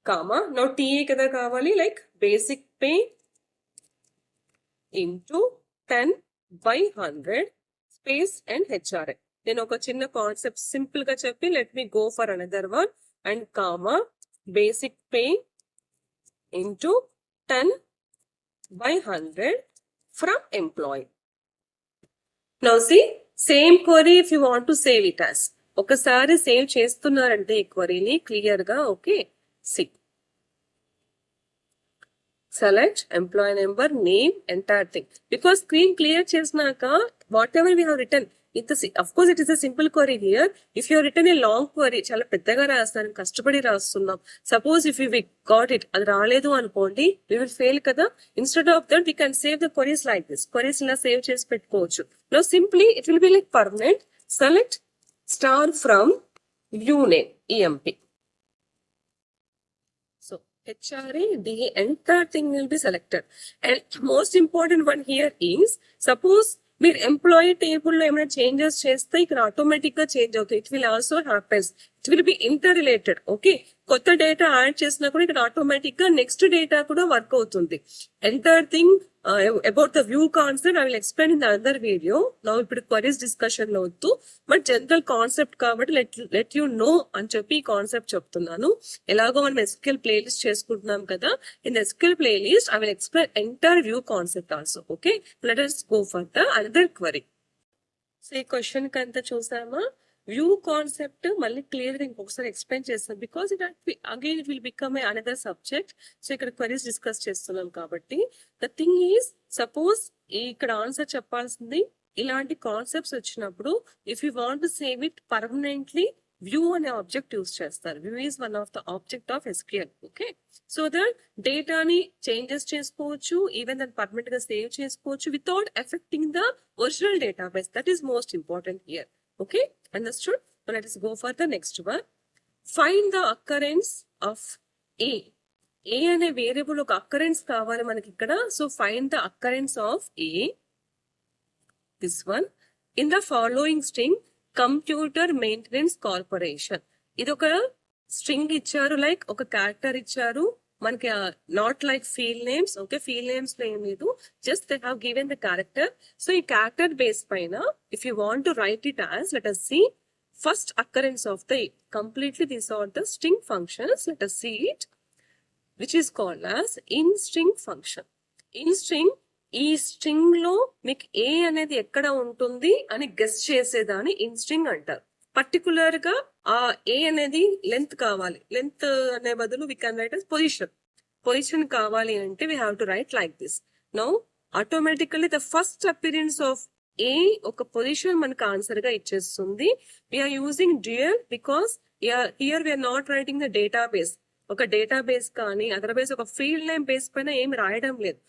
comma, now TA kada kavali, like basic pay into 10/100 space and HRA. నేను ఒక చిన్న concept simple గా చెప్పి let me go for another one and comma basic pay into 10/100 from employee. Now see, same query if you want to save it as. ఒకసారి save చేస్తున్నారంటే ఈ క్వరీని clear గా okay see select employee number, name, entire thing. Because screen clear చేసినాక whatever we have written, of course it is a simple query here. If you have written a long query, చాలా పెద్దగా రాస్తాను, కష్టపడి రాస్తున్నాం. Suppose if we got it, అది రాలేదు అనుకోండి, we will fail కదా. Instead of that, we can save the queries like this. Queries ఇలా save చేసి పెట్టుకోవచ్చు. Now simply, it will be like permanent. Select star from view name, EMP. HRA, the entire thing will be selected. And most important one here is, suppose మీరు employee table లో ఏమైనా changes చేస్తే ఇక్కడ automatic గా change అవుతాయి. It will also happens. It will be inter related. Okay, కొత్త data add చేసినా కూడా ఇక్కడ ఆటోమేటిక్ గా నెక్స్ట్ డేటా కూడా వర్క్ అవుతుంది. Entire thing about the view concept I will explain in the other video. నా ఇప్పుడు క్వరీస్ డిస్కషన్ లో వద్దు, బట్ జనరల్ కాన్సెప్ట్ కాబట్టి లెట్ యూ నో అని చెప్పి ఈ కాన్సెప్ట్ చెప్తున్నాను. ఎలాగో మనం ఎస్క్యూఎల్ ప్లేలిస్ట్ చేసుకుంటున్నాం కదా, in SQL playlist I will explain entire view concept also. Okay, let us go for the another query. So ఈ క్వశ్చన్ కి అంతా చూసామా? వ్యూ కాన్సెప్ట్ మళ్ళీ క్లియర్ గా ఇంకొకసారి ఎక్స్ప్లెయిన్ చేస్తాను, because again it will become a another subject. So ఇక్కడ queries discuss చేస్తున్నాం కాబట్టి ద థింగ్ ఈజ్, సపోజ్ ఇక్కడ ఆన్సర్ చెప్పాల్సింది ఇలాంటి కాన్సెప్ట్స్ వచ్చినప్పుడు if you want to save it permanently, view అనే ఆబ్జెక్ట్ యూస్ చేస్తారు. View is one of the object of SQL. Okay, so that డేటాని చేంజెస్ చేసుకోవచ్చు, ఈవెన్ దాన్ని పర్మనెంట్ గా సేవ్ చేసుకోవచ్చు without affecting the original database. That is most important here. Okay, understood? So let us go for the next one. Find the occurrence of A. A అనే variable ఒక occurrence కావాలి మనకి ఇక్కడ. So find the occurrence of A. This one. In the following string, computer maintenance corporation. ఇది ఒక string ఇచ్చారు, like ఒక character ఇచ్చారు మనకి, not like field names. Okay, field names లో ఏం లేదు, just they have given the character. So ఈ క్యారెక్టర్ బేస్ పైన if you want to right it as, let us see first occurrence of the completely these are the string functions. Let us see it, which is called as in string function. In string, ఈ string లో మీకు ఏ అనేది ఎక్కడ ఉంటుంది అని guess చేసేదాన్ని in string అంటారు. Particular గా ఆ ఏ అనేది లెంత్ కావాలి, లెంత్ అనే బదులు we can write as position కావాలి అంటే we have to write like this. Now automatically the first appearance of a ఒక పొజిషన్ మనకు ఆన్సర్ గా ఇచ్చేస్తుంది. We're using dual because here we're not writing the database. ఒక database కానీ otherwise ఒక field name base పైన ఏమి రాయడం లేదు.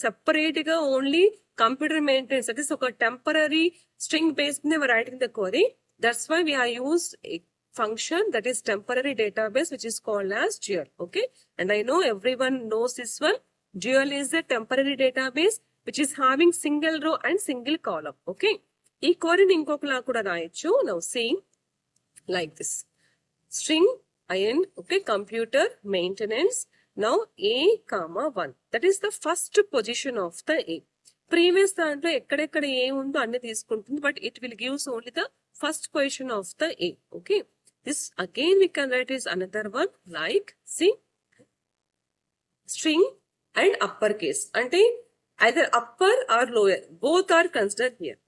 సెపరేట్ గా only computer maintenance, that is ఒక టెంపరరీ స్ట్రింగ్ బేస్ మీద writing the query. That's why we are used a function that is temporary database, which is called as dual. Okay, and I know everyone knows this one. Dual is a temporary database which is having single row and single column. Okay, ee query ni inkokala kuda raaychu. Now see like this, string in, okay, computer maintenance. Now a comma 1, that is the first position of the a. Previous దాంట్లో ఎక్కడెక్కడ ఏ ఉందో అన్ని తీసుకుంటుంది, but it will gives only the first position of the A. Okay, this again we can write is another one, like see string and uppercase, ante either upper or lower, both are considered here.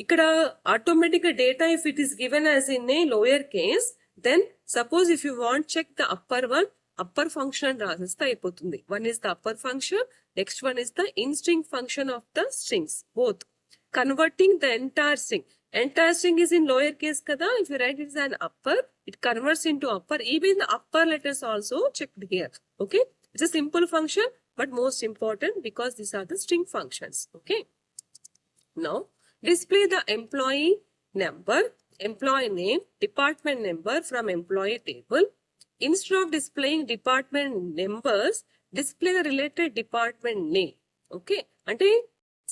Ikkada automatic data if it is given as in a lower case, then suppose if you want check the upper one, upper function rasista ayipotundi. One is the upper function, next one is the in string function of the strings, both converting the entire string. Entire string is in lower case kada. If you write it as an upper, it converts into upper. Even the upper letters also checked here. Okay, it's a simple function, but most important because these are the string functions. Okay, now display the employee number, employee name, department number from employee table. Instead of displaying department numbers, display the related department name. Okay, ante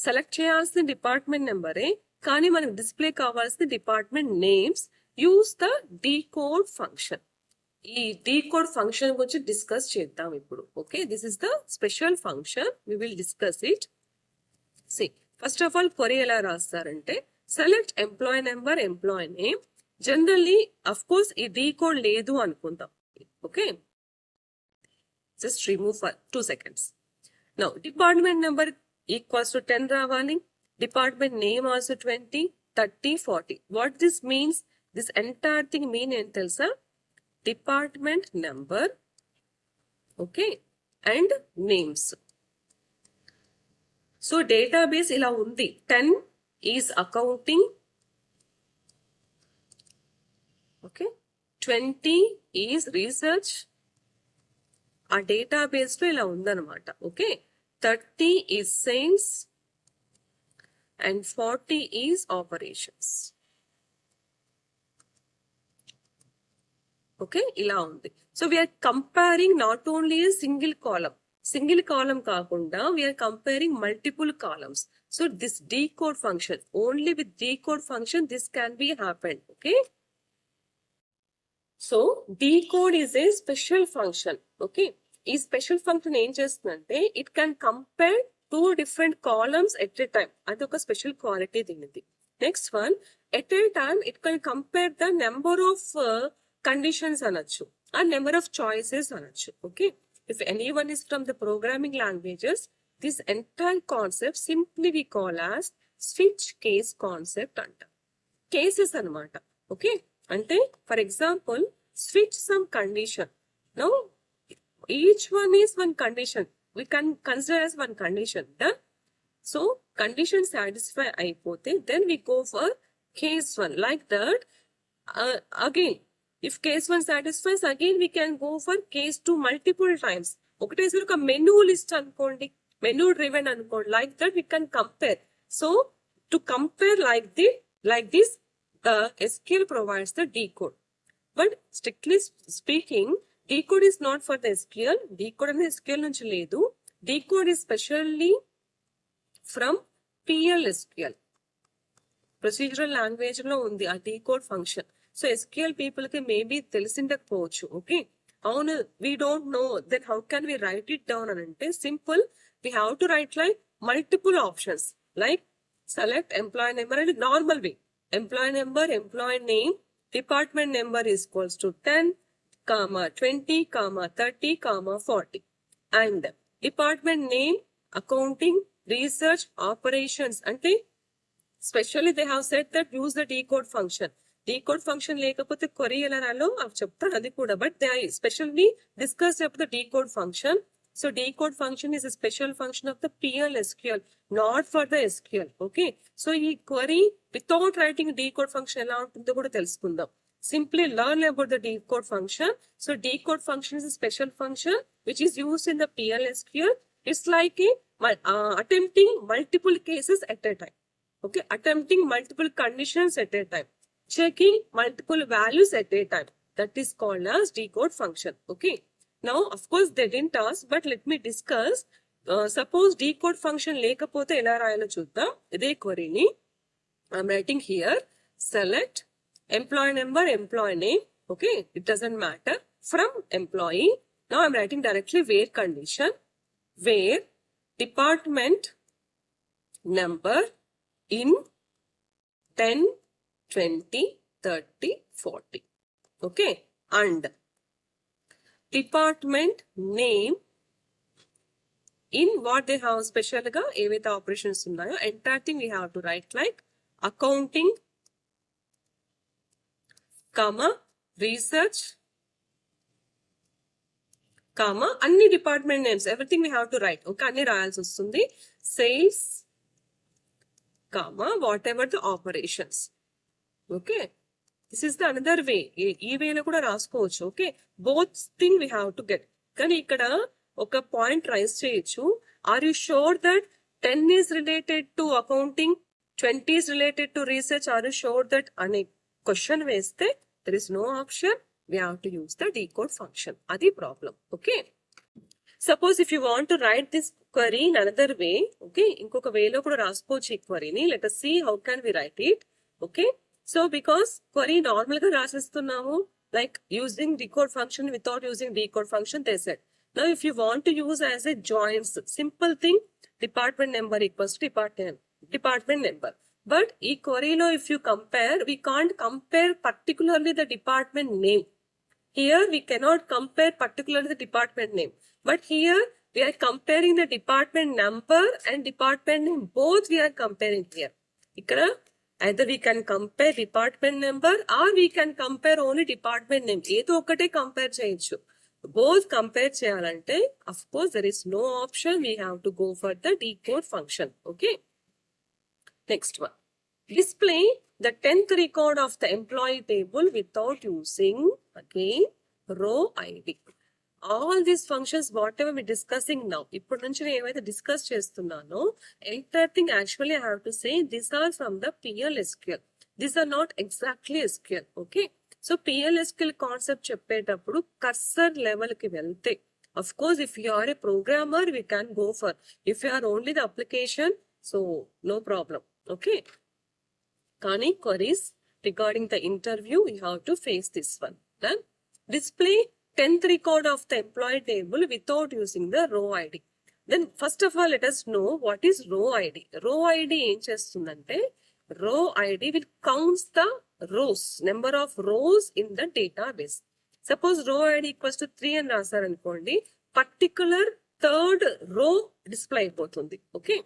select cheyalsina department number కానీ మనకు display కావాల్సిన department names. Use the decode function. ఈ decode function గురించి discuss చేద్దాం ఇప్పుడు. Okay, this is the special function, we will discuss it. See first of all query ఎలా రాస్తారంటే, select employee number, employee name. Generally of course ఈ decode లేదు అనుకుందాం. Okay, just remove for 2 seconds. Now department number equals to 10 రావాలి. Department name also 20, 30, 40. What this means? this entire thing mean ఏంటి తెలుసా? Department number, okay, and names. So database ఇలా ఉంది. 10 is accounting, okay, 20 is research. ఆ database లో ఇలా ఉందన్నమాట. Okay, 30 is sales and 40 is operations. Okay, ఇలా ఉంది. So we're comparing not only single column కాకుండా we're comparing multiple columns. So this decode function, only with decode function this can be happen. Okay, so decode is a special function. Okay, ఈ special function ఏం చేస్తుందంటే it can compare 2 different columns at a time. అది ఒక special quality దీనిది. Next one, at a time it can compare the number of conditions అనొచ్చు, ఆ number of choices అనొచ్చు. Okay, if any one is from the programming languages, this entire concept simply we call as switch case concept అంట. Cases అనమాట. Okay, అంటే for example switch some condition. Now each one is one condition, we can consider as one condition. Done. So condition satisfy అయిపోతే then we go for case 1. Like that, again if case 1 satisfies, again we can go for case 2 multiple times. ఒకటేసారి ఒక menu list అనుకోండి, menu driven అనుకోండి. Like that we can compare. So to compare like this the SQL provides the decode. But strictly speaking, decode is not for the SQL. Decode and SQL నుంచి లేదు. Decode is specially from PL/SQL. Procedural language లో ఉంది ఆ decode function. So SQL people కి maybe తెలిసిండకపోవచ్చు. Okay, అవును, we don't know, then how can we write it down అని అంటే simple, we have to write like multiple options, like select employee number and normal way. Employee number, employee name, department number is equals to 10, 20, 30, 40, and department name, accounting, research, operations. అంటే specially they have set that use the decode function. Decode function లేకపోతే query ఎలా రాలో అవి చెప్తాను అది కూడా, but they specially discuss about the decode function. So decode function is a special function of the PL/SQL, not for the SQL. Okay, so ఈ query without writing decode function ఎలా ఉంటుందో కూడా తెలుసుకుందాం. Simply learn about the decode function. So decode function is a special function which is used in the PL/SQL. It's like attempting multiple cases at a time. Okay, attempting multiple conditions at a time, checking multiple values at a time. That is called as decode function. Okay, now of course they didn't ask, but let me discuss. Suppose decode function lekapothe ela rayalo chuddam. Ide query ni I'm writing here, select employee number, employee name. Okay, it doesn't matter, from employee. Now I'm writing directly where condition, where department number in 10, 20, 30, 40. Okay, and department name in what they have special ga ఏవైతే operations ఉన్నాయో entire thing we have to write like accounting, comma, research, comma, అన్ని department names, everything we have to write. Okay, అన్ని రాయాల్సి వస్తుంది. Sales, comma, whatever the operations. Okay, this is the another way. ఈ వేలో కూడా రాసుకోవచ్చు. Okay, both thing we have to get. కానీ ఇక్కడ ఒక పాయింట్ రైజ్ చేయొచ్చు. Are you sure that 10 is related to accounting, 20 is related to research? Are you sure that అనే question వేస్తే there is no option, we have to use the decode function. Adi problem. Okay, suppose if you want to write this query in another way, okay, inkoka way lo kuda raskochu ee query ni. Let us see how can we write it. Okay, so because query normal ga rasestunnamo like using decode function without using decode function, they said. Now if you want to use as a joins, simple thing, department number equals to department number. But ఈ queryలో if you compare, we can't compare particularly the department name. Here we cannot compare particularly the department name. But here we are comparing the department number and department name. Both we are comparing here. ఇక్కడ either we can compare department number or we can compare only department name. ఏదో ఒకటే compare చేయొచ్చు. Both compare చేయాలంటే of course there is no option, we have to go for the decode function. Okay, next one, display the 10th record of the employee table without using again row id. All these functions whatever we discussing now, ఇప్పటి నుంచి నేను ఏవైతే discuss చేస్తున్నానో entire thing actually I have to say these are from the PLSQL. These are not exactly SQL. Okay, so PLSQL concept చెప్పేటప్పుడు cursor level కి వెళ్తే of course if you are a programmer we can go for, if you are only the application so no problem. Okay, కానీ queries regarding the interview you have to face this one. Then display 10th record of the employee table without using the row ID. Then first of all let us know what is row ID. Row ID ఏం చేస్తుందంటే row ID will counts the rows, number of rows in the database. Suppose row ID equals to 3 అని రాశారనుకోండి, particular third row display అయిపోతుంది. Okay,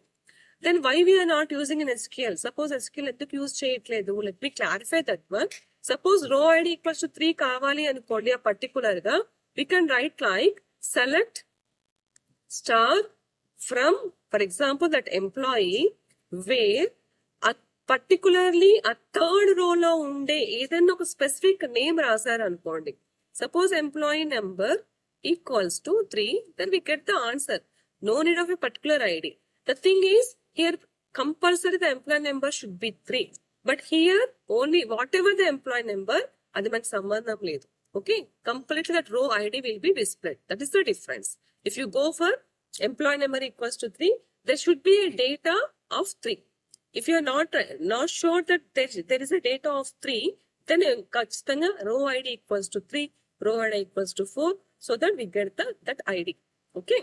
then why we are not using in SQL? Suppose SQL ఎందుకు use చేయట్లేదు, let me clarify that one. Suppose row ID equals to 3 కావాలి అనుకోండి, ఆ particular గా we can write like select star from, for example, that employee where particularly a third row లో ఉండే ఏదైనా ఒక స్పెసిఫిక్ నేమ్ రాశారు అనుకోండి. Suppose employee number equals to 3, then we get the answer. No need of a particular ID. The thing is here compulsory the employee number should be 3. But here only whatever the employee number, అది మనకి సంబంధం లేదు. Okay, completely that row ID will be displayed. That is the difference. If you go for employee number equals to 3, there should be a data of 3. If you are not sure that there is a data of 3, then ఖచ్చితంగా row ID equals to 3, row ID equals to 4, so that we get that ID. Okay,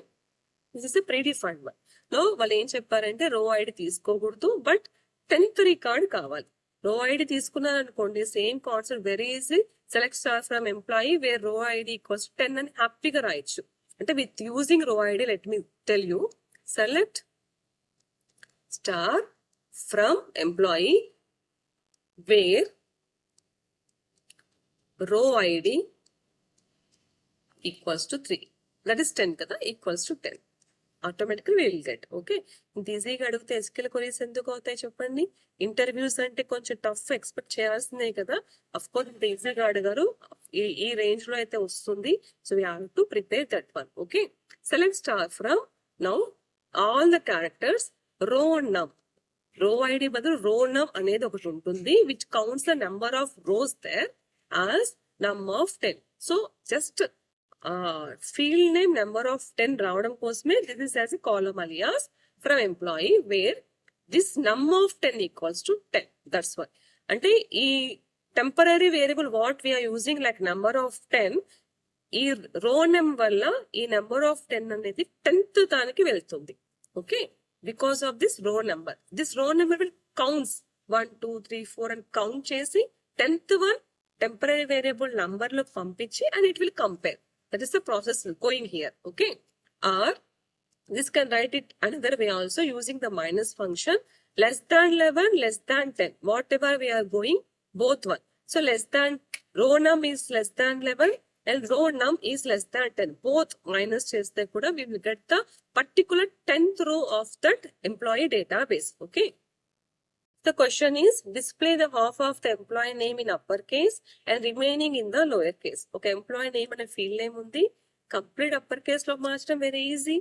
this is a predefined one. Now వాళ్ళు ఏం చెప్పారంటే row ID తీసుకోకూడదు, but 10th record కావాలి. Row ID తీసుకున్నారు అనుకోండి, same concept, very easy, select star from employee where row ID equals 10 అని హ్యాపీగా రాయొచ్చు. అంటే with using row ID let me tell you, select star from employee where row ID equals to 3, that is 10 కదా, equals to 10. ఆటోమేటిక్గా will get. Okay, ఇంత ఈజీగా అడిగితే SQL queries ఎందుకు అవుతాయి చెప్పండి? ఇంటర్వ్యూస్ అంటే కొంచెం టఫ్ ఎక్స్పెక్ట్ చేయాల్సిందే కదా. అఫ్ కోర్స్ ఇంత ఈజీగా అడిగారు, ఈ రేంజ్ లో అయితే వస్తుంది. So we have to prepare that one. Okay, select star from now all the characters రో నమ్. రో ఐడి బదులు రో నమ్ అనేది ఒకటి ఉంటుంది, which counts the number of rows there as num of 10. So just field name number of 10 రావడం కోసమే this is as a column alias from employee where this num of 10 equals to 10. That's why. అంటే ఈ temporary variable what we're using like number of 10, ఈ రో name వల్ల ఈ number of 10 అనేది 10th దానికి వెళ్తుంది. ఓకే, బికాస్ ఆఫ్ దిస్ రో నెంబర్. దిస్ రో నెంబర్ విల్ కౌంట్స్ 1 2 3 4 అని కౌంట్ చేసి 10th one temporary variable number లో పంపించి and it will compare. That is the process going here. Okay, or this can write it another way also using the minus function, less than 11, less than 10, whatever we are going, both one. So less than, row num is less than 11 and row num is less than 10, both minus cheste kuda we will get the particular 10th row of that employee database. Okay, the question is display the half of the employee name in uppercase and remaining in the lower case. Okay, employee name and field name undi, complete uppercase lo marchadam very easy,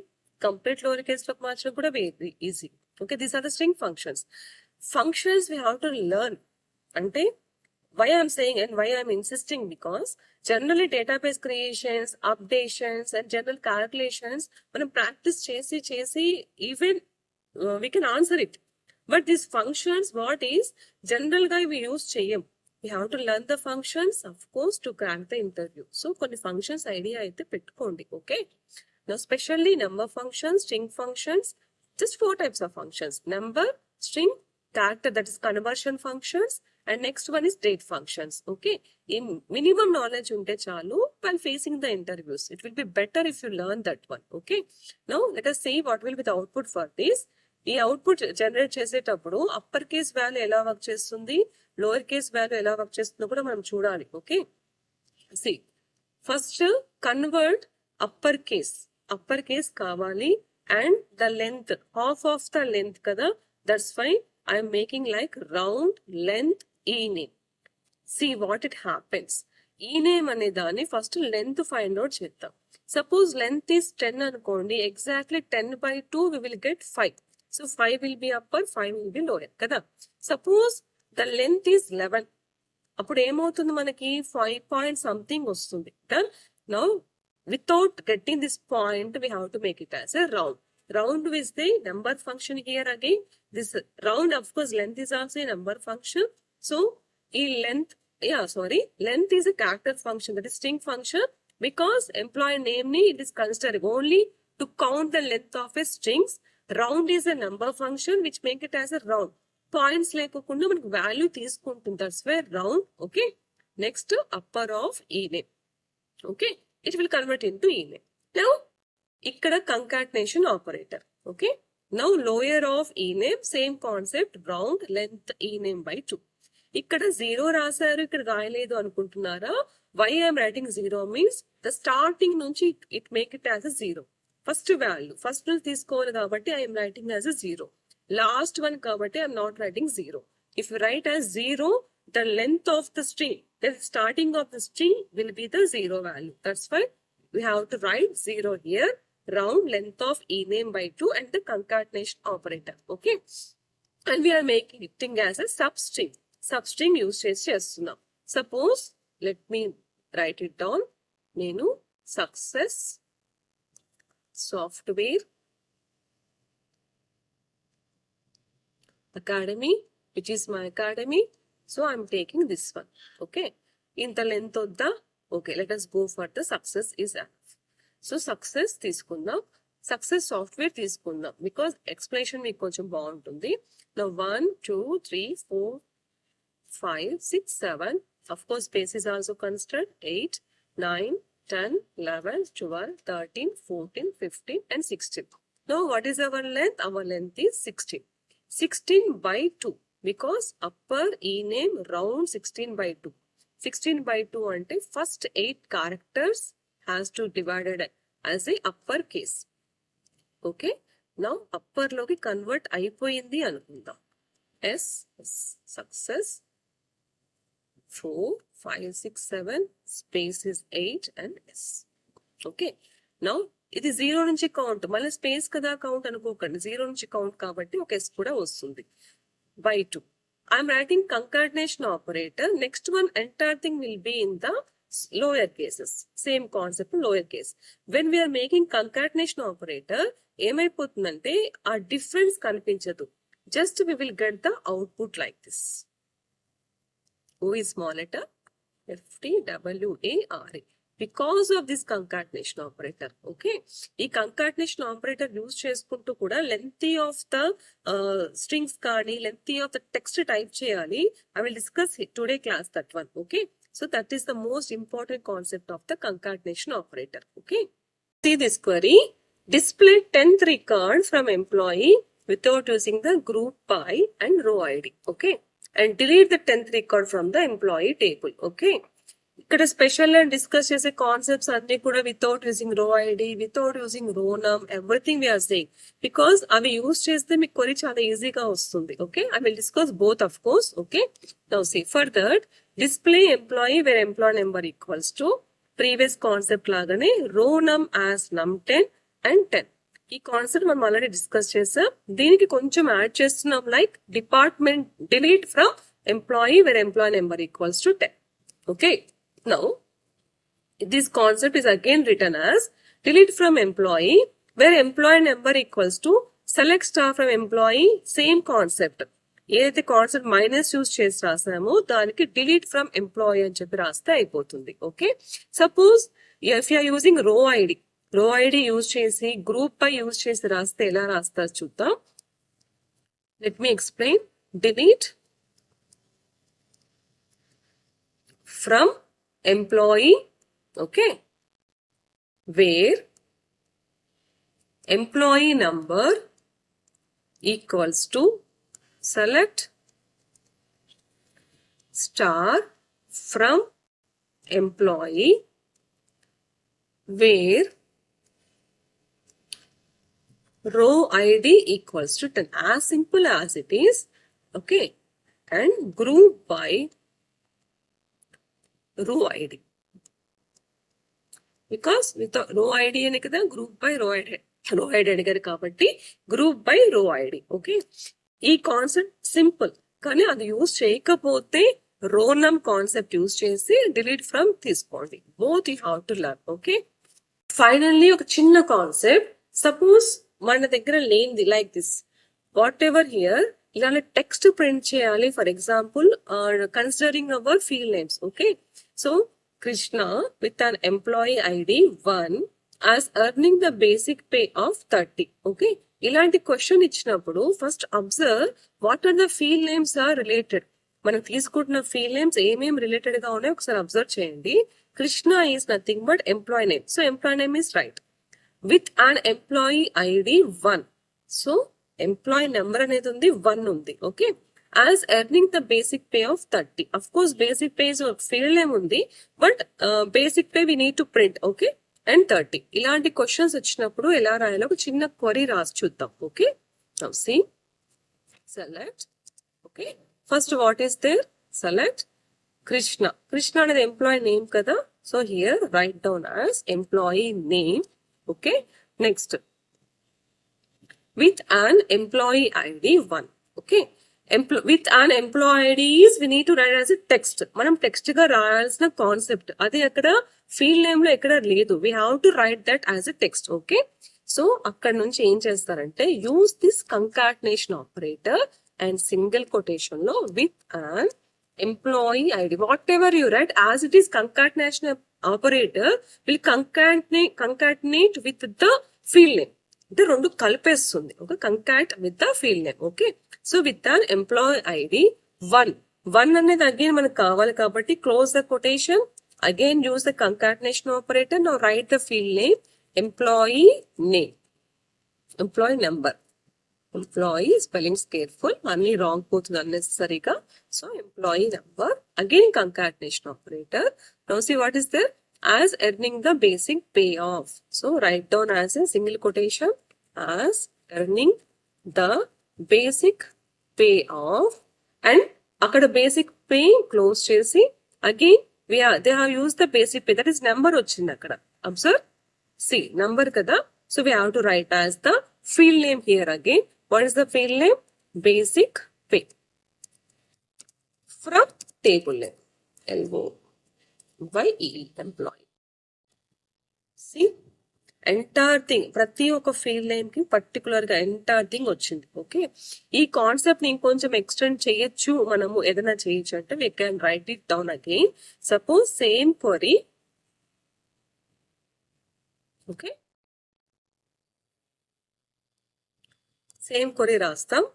complete lower case lo marchadam kuda very easy. Okay, these are the string functions. Functions we have to learn. Ante why I am saying and why I am insisting, because generally database creations, updations and general calculations మనం practice చేసి even we can answer it. But these functions, what is general guy we use cheyam. We have to learn the functions, of course, to crack the interview. So కొన్ని functions idea అయితే పెట్టుకోండి. Okay, now especially number functions, string functions, just 4 types of functions: number, string, character, that is conversion functions, and next one is date functions. Okay, in minimum knowledge unte chalu while facing the interviews. It will be better if you learn that one. Okay, now let us see what will be the output for this. ఈ output generate చేసేటప్పుడు upper case value ఎలా work చేస్తుంది, lower case value ఎలా work చేస్తుందో కూడా మనం చూడాలి. Okay, see first convert upper case కావాలి and the length half of the length కదా, that's why I'm making like round length ఈ name. See what it happens, ఈ నేమ్ అనే దాన్ని ఫస్ట్ లెంత్ ఫైండ్ అవుట్ చేద్దాం. సపోజ్ లెంత్ ఈస్ 10 అనుకోండి, exactly 10/2 we will get 5. So 5 will be upper, 5 will be lower కదా. Suppose the length is 11, అప్పుడు ఏమవుతుంది మనకి 5 point something వస్తుంది. Done. Now without getting this point we have to make it as a round. Round is the number function here again. This round, of course, length is also a number function. So length is a character function, that is string function, because employee name it is considered only to count the length of a strings. Round is a number function which make it as a round. Points లేకుండా మనకు value తీసుకుంటుంది, that's why round. Okay, next upper of e name. Okay, it will convert into e name. Now ఇక్కడ concatenation operator. Okay, now lower of e name, same concept, round length e name by 2. ఇక్కడ 0 రాశారు, ఇక్కడ రాయలేదు అనుకుంటున్నారా? Why I'm writing 0 means the starting నుంచి it make it as a 0. First value first నుంచి తీసుకోవాలి కాబట్టి I'm writing as a 0. Last one కాబట్టి I'm not writing 0. If you write as 0, the length of the string, the starting of the string will be the 0 value. That's why we have to write 0 here. Round length of e name by 2 and the concatenation operator. Okay, and we are making it as a substring use చేసి చేస్తున్నాం. Suppose let me write it down. నేను success software academy, which is my academy. So I'm taking this one. Okay, ఇంత length వద్దా? Okay, let us go for the success is enough. So success తీసుకుందాం, success software తీసుకుందాం, because explanation మీకు కొంచెం బాగుంటుంది. Now 1 2 3 4 5 6 7, of course space is also considered, 8 9 10 11 12 13 14 15 and 16. Now what is our length? Our length is 16. 16/2, because upper e name round 16/2. 16/2 అంటే first 8 characters has to divided as a upper case. Okay, now upper లోకి convert అయిపోయింది అనుకుందాం. S success 4 5 6 7 space is 8 and S. Okay, now ఇది 0 నుంచి count, మళ్ళీ space కదా count అనుకోకండి, 0 నుంచి కౌంట్ కాబట్టి ఒక ఎస్ కూడా వస్తుంది. by 2. I'm writing concatenation operator. Next one, entire thing will be in the lower cases. Same concept, lower case. When we are making concatenation operator, ఏమైపోతుందంటే ఆ డిఫరెన్స్ కనిపించదు. Just we will get the output like this. O is small letter, FTWARA. Because of this concatenation operator. Okay, ఈ concatenation operator use చేసుకుంటూ కూడా lengthy of the strings కానీ lengthy of the text type చేయాలి. I will discuss today class that one. Okay, so that is the most important concept of the concatenation operator. Okay, see this query. Display 10th record from employee without using the group by and row ID. Okay, and delete the 10th record from the employee table. Okay, ఇక్కడ special and discuss చేసే concepts అన్ని కూడా without using row ID, without using row num, everything we are saying, because అవి use చేస్తే మీకు query చాలా ఈజీగా వస్తుంది. Okay, I will discuss both of course. Okay, now see for that display employee where employee number equals to previous concept లాగానే row నమ్ as నమ్ 10 and 10. ఈ కాన్సెప్ట్ మనం ఆల్రెడీ డిస్కస్ చేసాం. దీనికి కొంచెం యాడ్ చేస్తున్నాం, like department delete from employee where employee number equals to 10. Okay, now this concept is again written as delete from employee where employee number equals to select star from employee. Same concept, ఏదైతే concept minus use చేసి రాసామో దానికి delete from employee అని చెప్పి రాస్తే అయిపోతుంది. Okay, suppose if you are using row ID use చేసి group by use చేసి రాస్తే ఎలా రాస్తారు చూద్దాం. Let me explain. Delete from employee, okay, where employee number equals to select star from employee where row ID equals to 10. As simple as it is. Okay. And group by row ID. Because with the row ID and group by row ID. Row ID అడిగారు కాబట్టి group by row ID. Okay. ఈ concept simple, కానీ అది use చేయకపోతే row num concept use చేసి delete from తీసుకోండి. Both you have to learn. Okay. Finally ఒక చిన్న కాన్సెప్ట్, సపోజ్ మన దగ్గర లేనిది like this, whatever here ఇలాంటి టెక్స్ట్ ప్రింట్ చేయాలి. For example considering our field names. Okay. So Krishna with an employee ID 1 as earning the basic pay of 30. Okay. ఇలాంటి question ఇచ్చినప్పుడు first observe what are the field names are related. మనం తీసుకుంటున్న field names ఏమేమి related గా ఉన్నాయో ఒకసారి observe చేయండి. Krishna is nothing but employee name. So employee name is right. With an employee ID 1. So employee number అనేది ఉంది, 1 ఉంది. Okay. As earning the basic pay of 30. Of course basic pay field name ఉంది, but basic pay we need to print. Okay. And 30. ఇలాంటి questions వచ్చినప్పుడు ఎలా రాయాలో ఒక చిన్న క్వరీ రాసి చూద్దాం. Okay. Now see select. Okay. First what is there? Select Krishna. Krishna అనేది ఎంప్లాయీ నేమ్ కదా. So here write down as employee name. Okay. Next with an employee ID 1. Okay. With an employee IDs we need to write as a text. మనం text గా రాయాల్సిన concept అది అక్కడ field name లో ఎక్కడ లేదు. We have to write that as a text. Okay. So అక్కడ నుంచి ఏం చేస్తారంటే use this concatenation operator and single quotation లో with an employee ID whatever you write as it is concatenation operator will concatenate with the field name. అంటే రెండు కలిపేస్తుంది. Okay. Concat with the field name. Okay. So with an employee ID 1 అనేది again మనకు కావాలి కాబట్టి close the quotation, again use the concatenation operator. Now write the field name employee name, employee number. Employee spellings careful, అన్ని wrong పోతుంది అన్నెసరీగా. So employee number, again concatenation operator. Now see what is there? As earning the basic pay off. So write down as a single quotation as earning the basic pay off, and akkada basic pay close chesi again they have used the basic pay, that is number ochindi akkada. Observe, see number kada. So we have to write as the field name here again. What is the field name? Basic pay from table name LOYE employee. See, entire thing, ప్రతి ఒక్క field name కి particular గా entire thing వచ్చింది. Okay. ఈ concept ని ఇంకొంచెం extend చేయొచ్చు, మనము ఏదైనా చేయొచ్చు అంటే we can write it down again. Suppose same query. Okay. Same query రాస్తాం.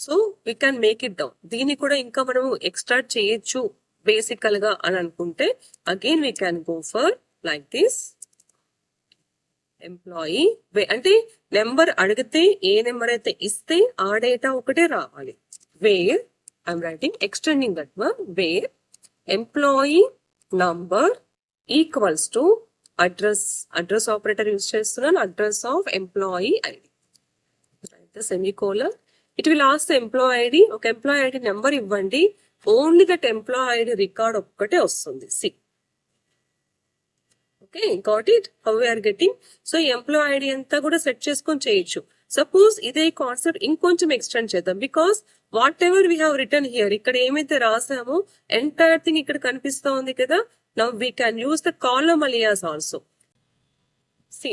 So we can make it down. దీన్ని కూడా ఇంకా మనము ఎక్స్ట్రాక్ట్ చేయొచ్చు బేసికల్ గా అని అనుకుంటే again we can go for like this employee. అంటే నెంబర్ అడిగితే ఏ నెంబర్ అయితే ఇస్తే ఆ డేటా ఒకటే రావాలి. Where I'm writing extending that one, where employee number equals to address. Address operator use చేస్తున్నాను. Address of employee ID, semicolon. It will ask the employee ID. ఒక ఎంప్లాయీ ఐడి నెంబర్ ఇవ్వండి, only that employee ID record ఒక్కటే వస్తుంది. See. Okay. Got it? How we're getting. So ఈ employee ID అంతా కూడా set చేసుకొని చేయొచ్చు. సపోజ్ ఇదే కాన్సెప్ట్ ఇంకొంచెం ఎక్స్టెండ్ చేద్దాం. Because whatever we have written here, ఇక్కడ ఏమైతే రాసామో ఎంటైర్ థింగ్ ఇక్కడ కనిపిస్తా ఉంది కదా. Now we can use the column alias also. See,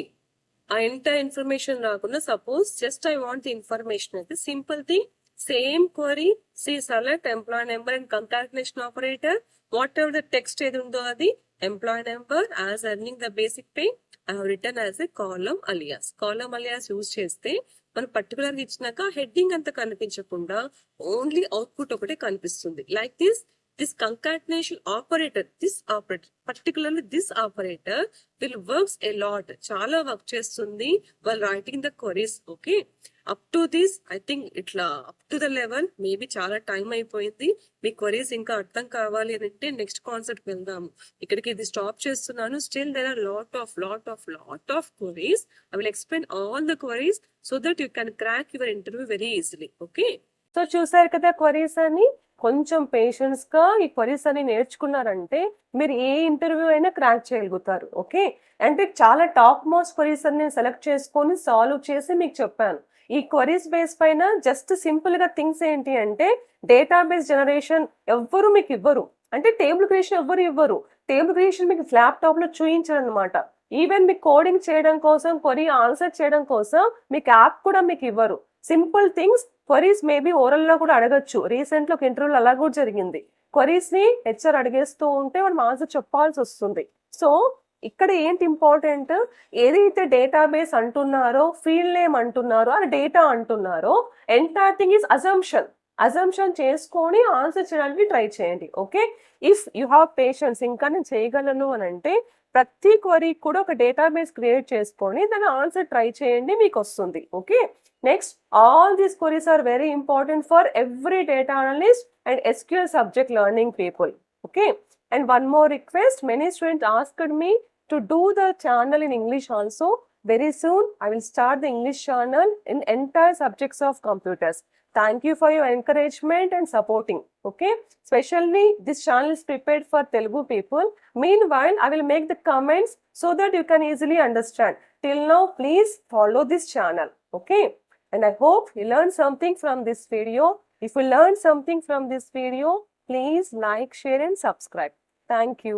ఆ ఎంటైర్ ఇన్ఫర్మేషన్ రాకుండా suppose just I want the information అయితే simple thing, same query. See select employee number and concatenation operator. Whatever the text ఏది ఉందో అది employee number as earning the basic pay I have written as a column alias. Column alias use చేస్తే మనం particular గా ఇచ్చినాక heading అంతా కనిపించకుండా only output ఒకటే కనిపిస్తుంది. Like this this concatenation operator, particularly this operator will works a lot. Chala work chestundi while writing the queries. Okay, up to this I think itla up to the level maybe చాలా time అయిపోయింది. మీ queries ఇంకా అర్థం కావాలి అని అంటే next concept వెళ్దాము. ఇక్కడికి ఇది స్టాప్ చేస్తున్నాను. Still there are lot of queries. I will explain all the queries so that you can crack your interview very easily. Okay, so చూసారు కదా క్వరీస్ అని. కొంచెం పేషెన్స్ గా ఈ క్వరీస్ అని నేర్చుకున్నారంటే మీరు ఏ ఇంటర్వ్యూ అయినా క్రాక్ చేయగలుగుతారు. ఓకే, అంటే చాలా టాప్ మోస్ట్ క్వరీస్ అని నేను సెలెక్ట్ చేసుకొని సాల్వ్ చేసి మీకు చెప్పాను. ఈ క్వరీస్ బేస్ పైన జస్ట్ సింపుల్ గా థింగ్స్ ఏంటి అంటే డేటాబేస్ జనరేషన్ ఎవ్వరు మీకు ఇవ్వరు, అంటే టేబుల్ క్రియేషన్ ఎవ్వరు ఇవ్వరు. టేబుల్ క్రియేషన్ మీకు ల్యాప్టాప్ లో చూపించరు అనమాట. ఈవెన్ మీకు కోడింగ్ చేయడం కోసం, క్వరీ ఆన్సర్ చేయడం కోసం మీకు యాప్ కూడా మీకు ఇవ్వరు. Simple things queries maybe oral లో కూడా అడగచ్చు. రీసెంట్ లో ఒక ఇంటర్వ్యూలో అలా కూడా జరిగింది. క్వరీస్ ని హెచ్ఆర్ అడిగేస్తూ ఉంటే మనం ఆన్సర్ చెప్పాల్సి వస్తుంది. సో ఇక్కడ ఏంటి ఇంపార్టెంట్, ఏదైతే డేటాబేస్ అంటున్నారో, ఫీల్డ్ నేమ్ అంటున్నారో, అది డేటా అంటున్నారో, ఎంటైర్ థింగ్ ఈస్ అజంప్షన్ చేసుకొని ఆన్సర్ చేయడానికి ట్రై చేయండి. Okay, if you have patience, ఇంకా నేను చేయగలను అని అంటే ప్రతి క్వరీ కూడా ఒక డేటాబేస్ క్రియేట్ చేసుకొని దాని ఆన్సర్ ట్రై చేయండి, మీకు వస్తుంది. Okay, next all these queries are very important for every data analyst and SQL subject learning people. Okay, and one more request, many students asked me to do the channel in English also. Very soon I will start the English channel in entire subjects of computers. Thank you for your encouragement and supporting. Okay, especially this channel is prepared for Telugu people. Meanwhile, I will make the comments so that you can easily understand. Till now, please follow this channel. Okay, and I hope you learned something from this video. If you learned something from this video, please like, share and subscribe. Thank you.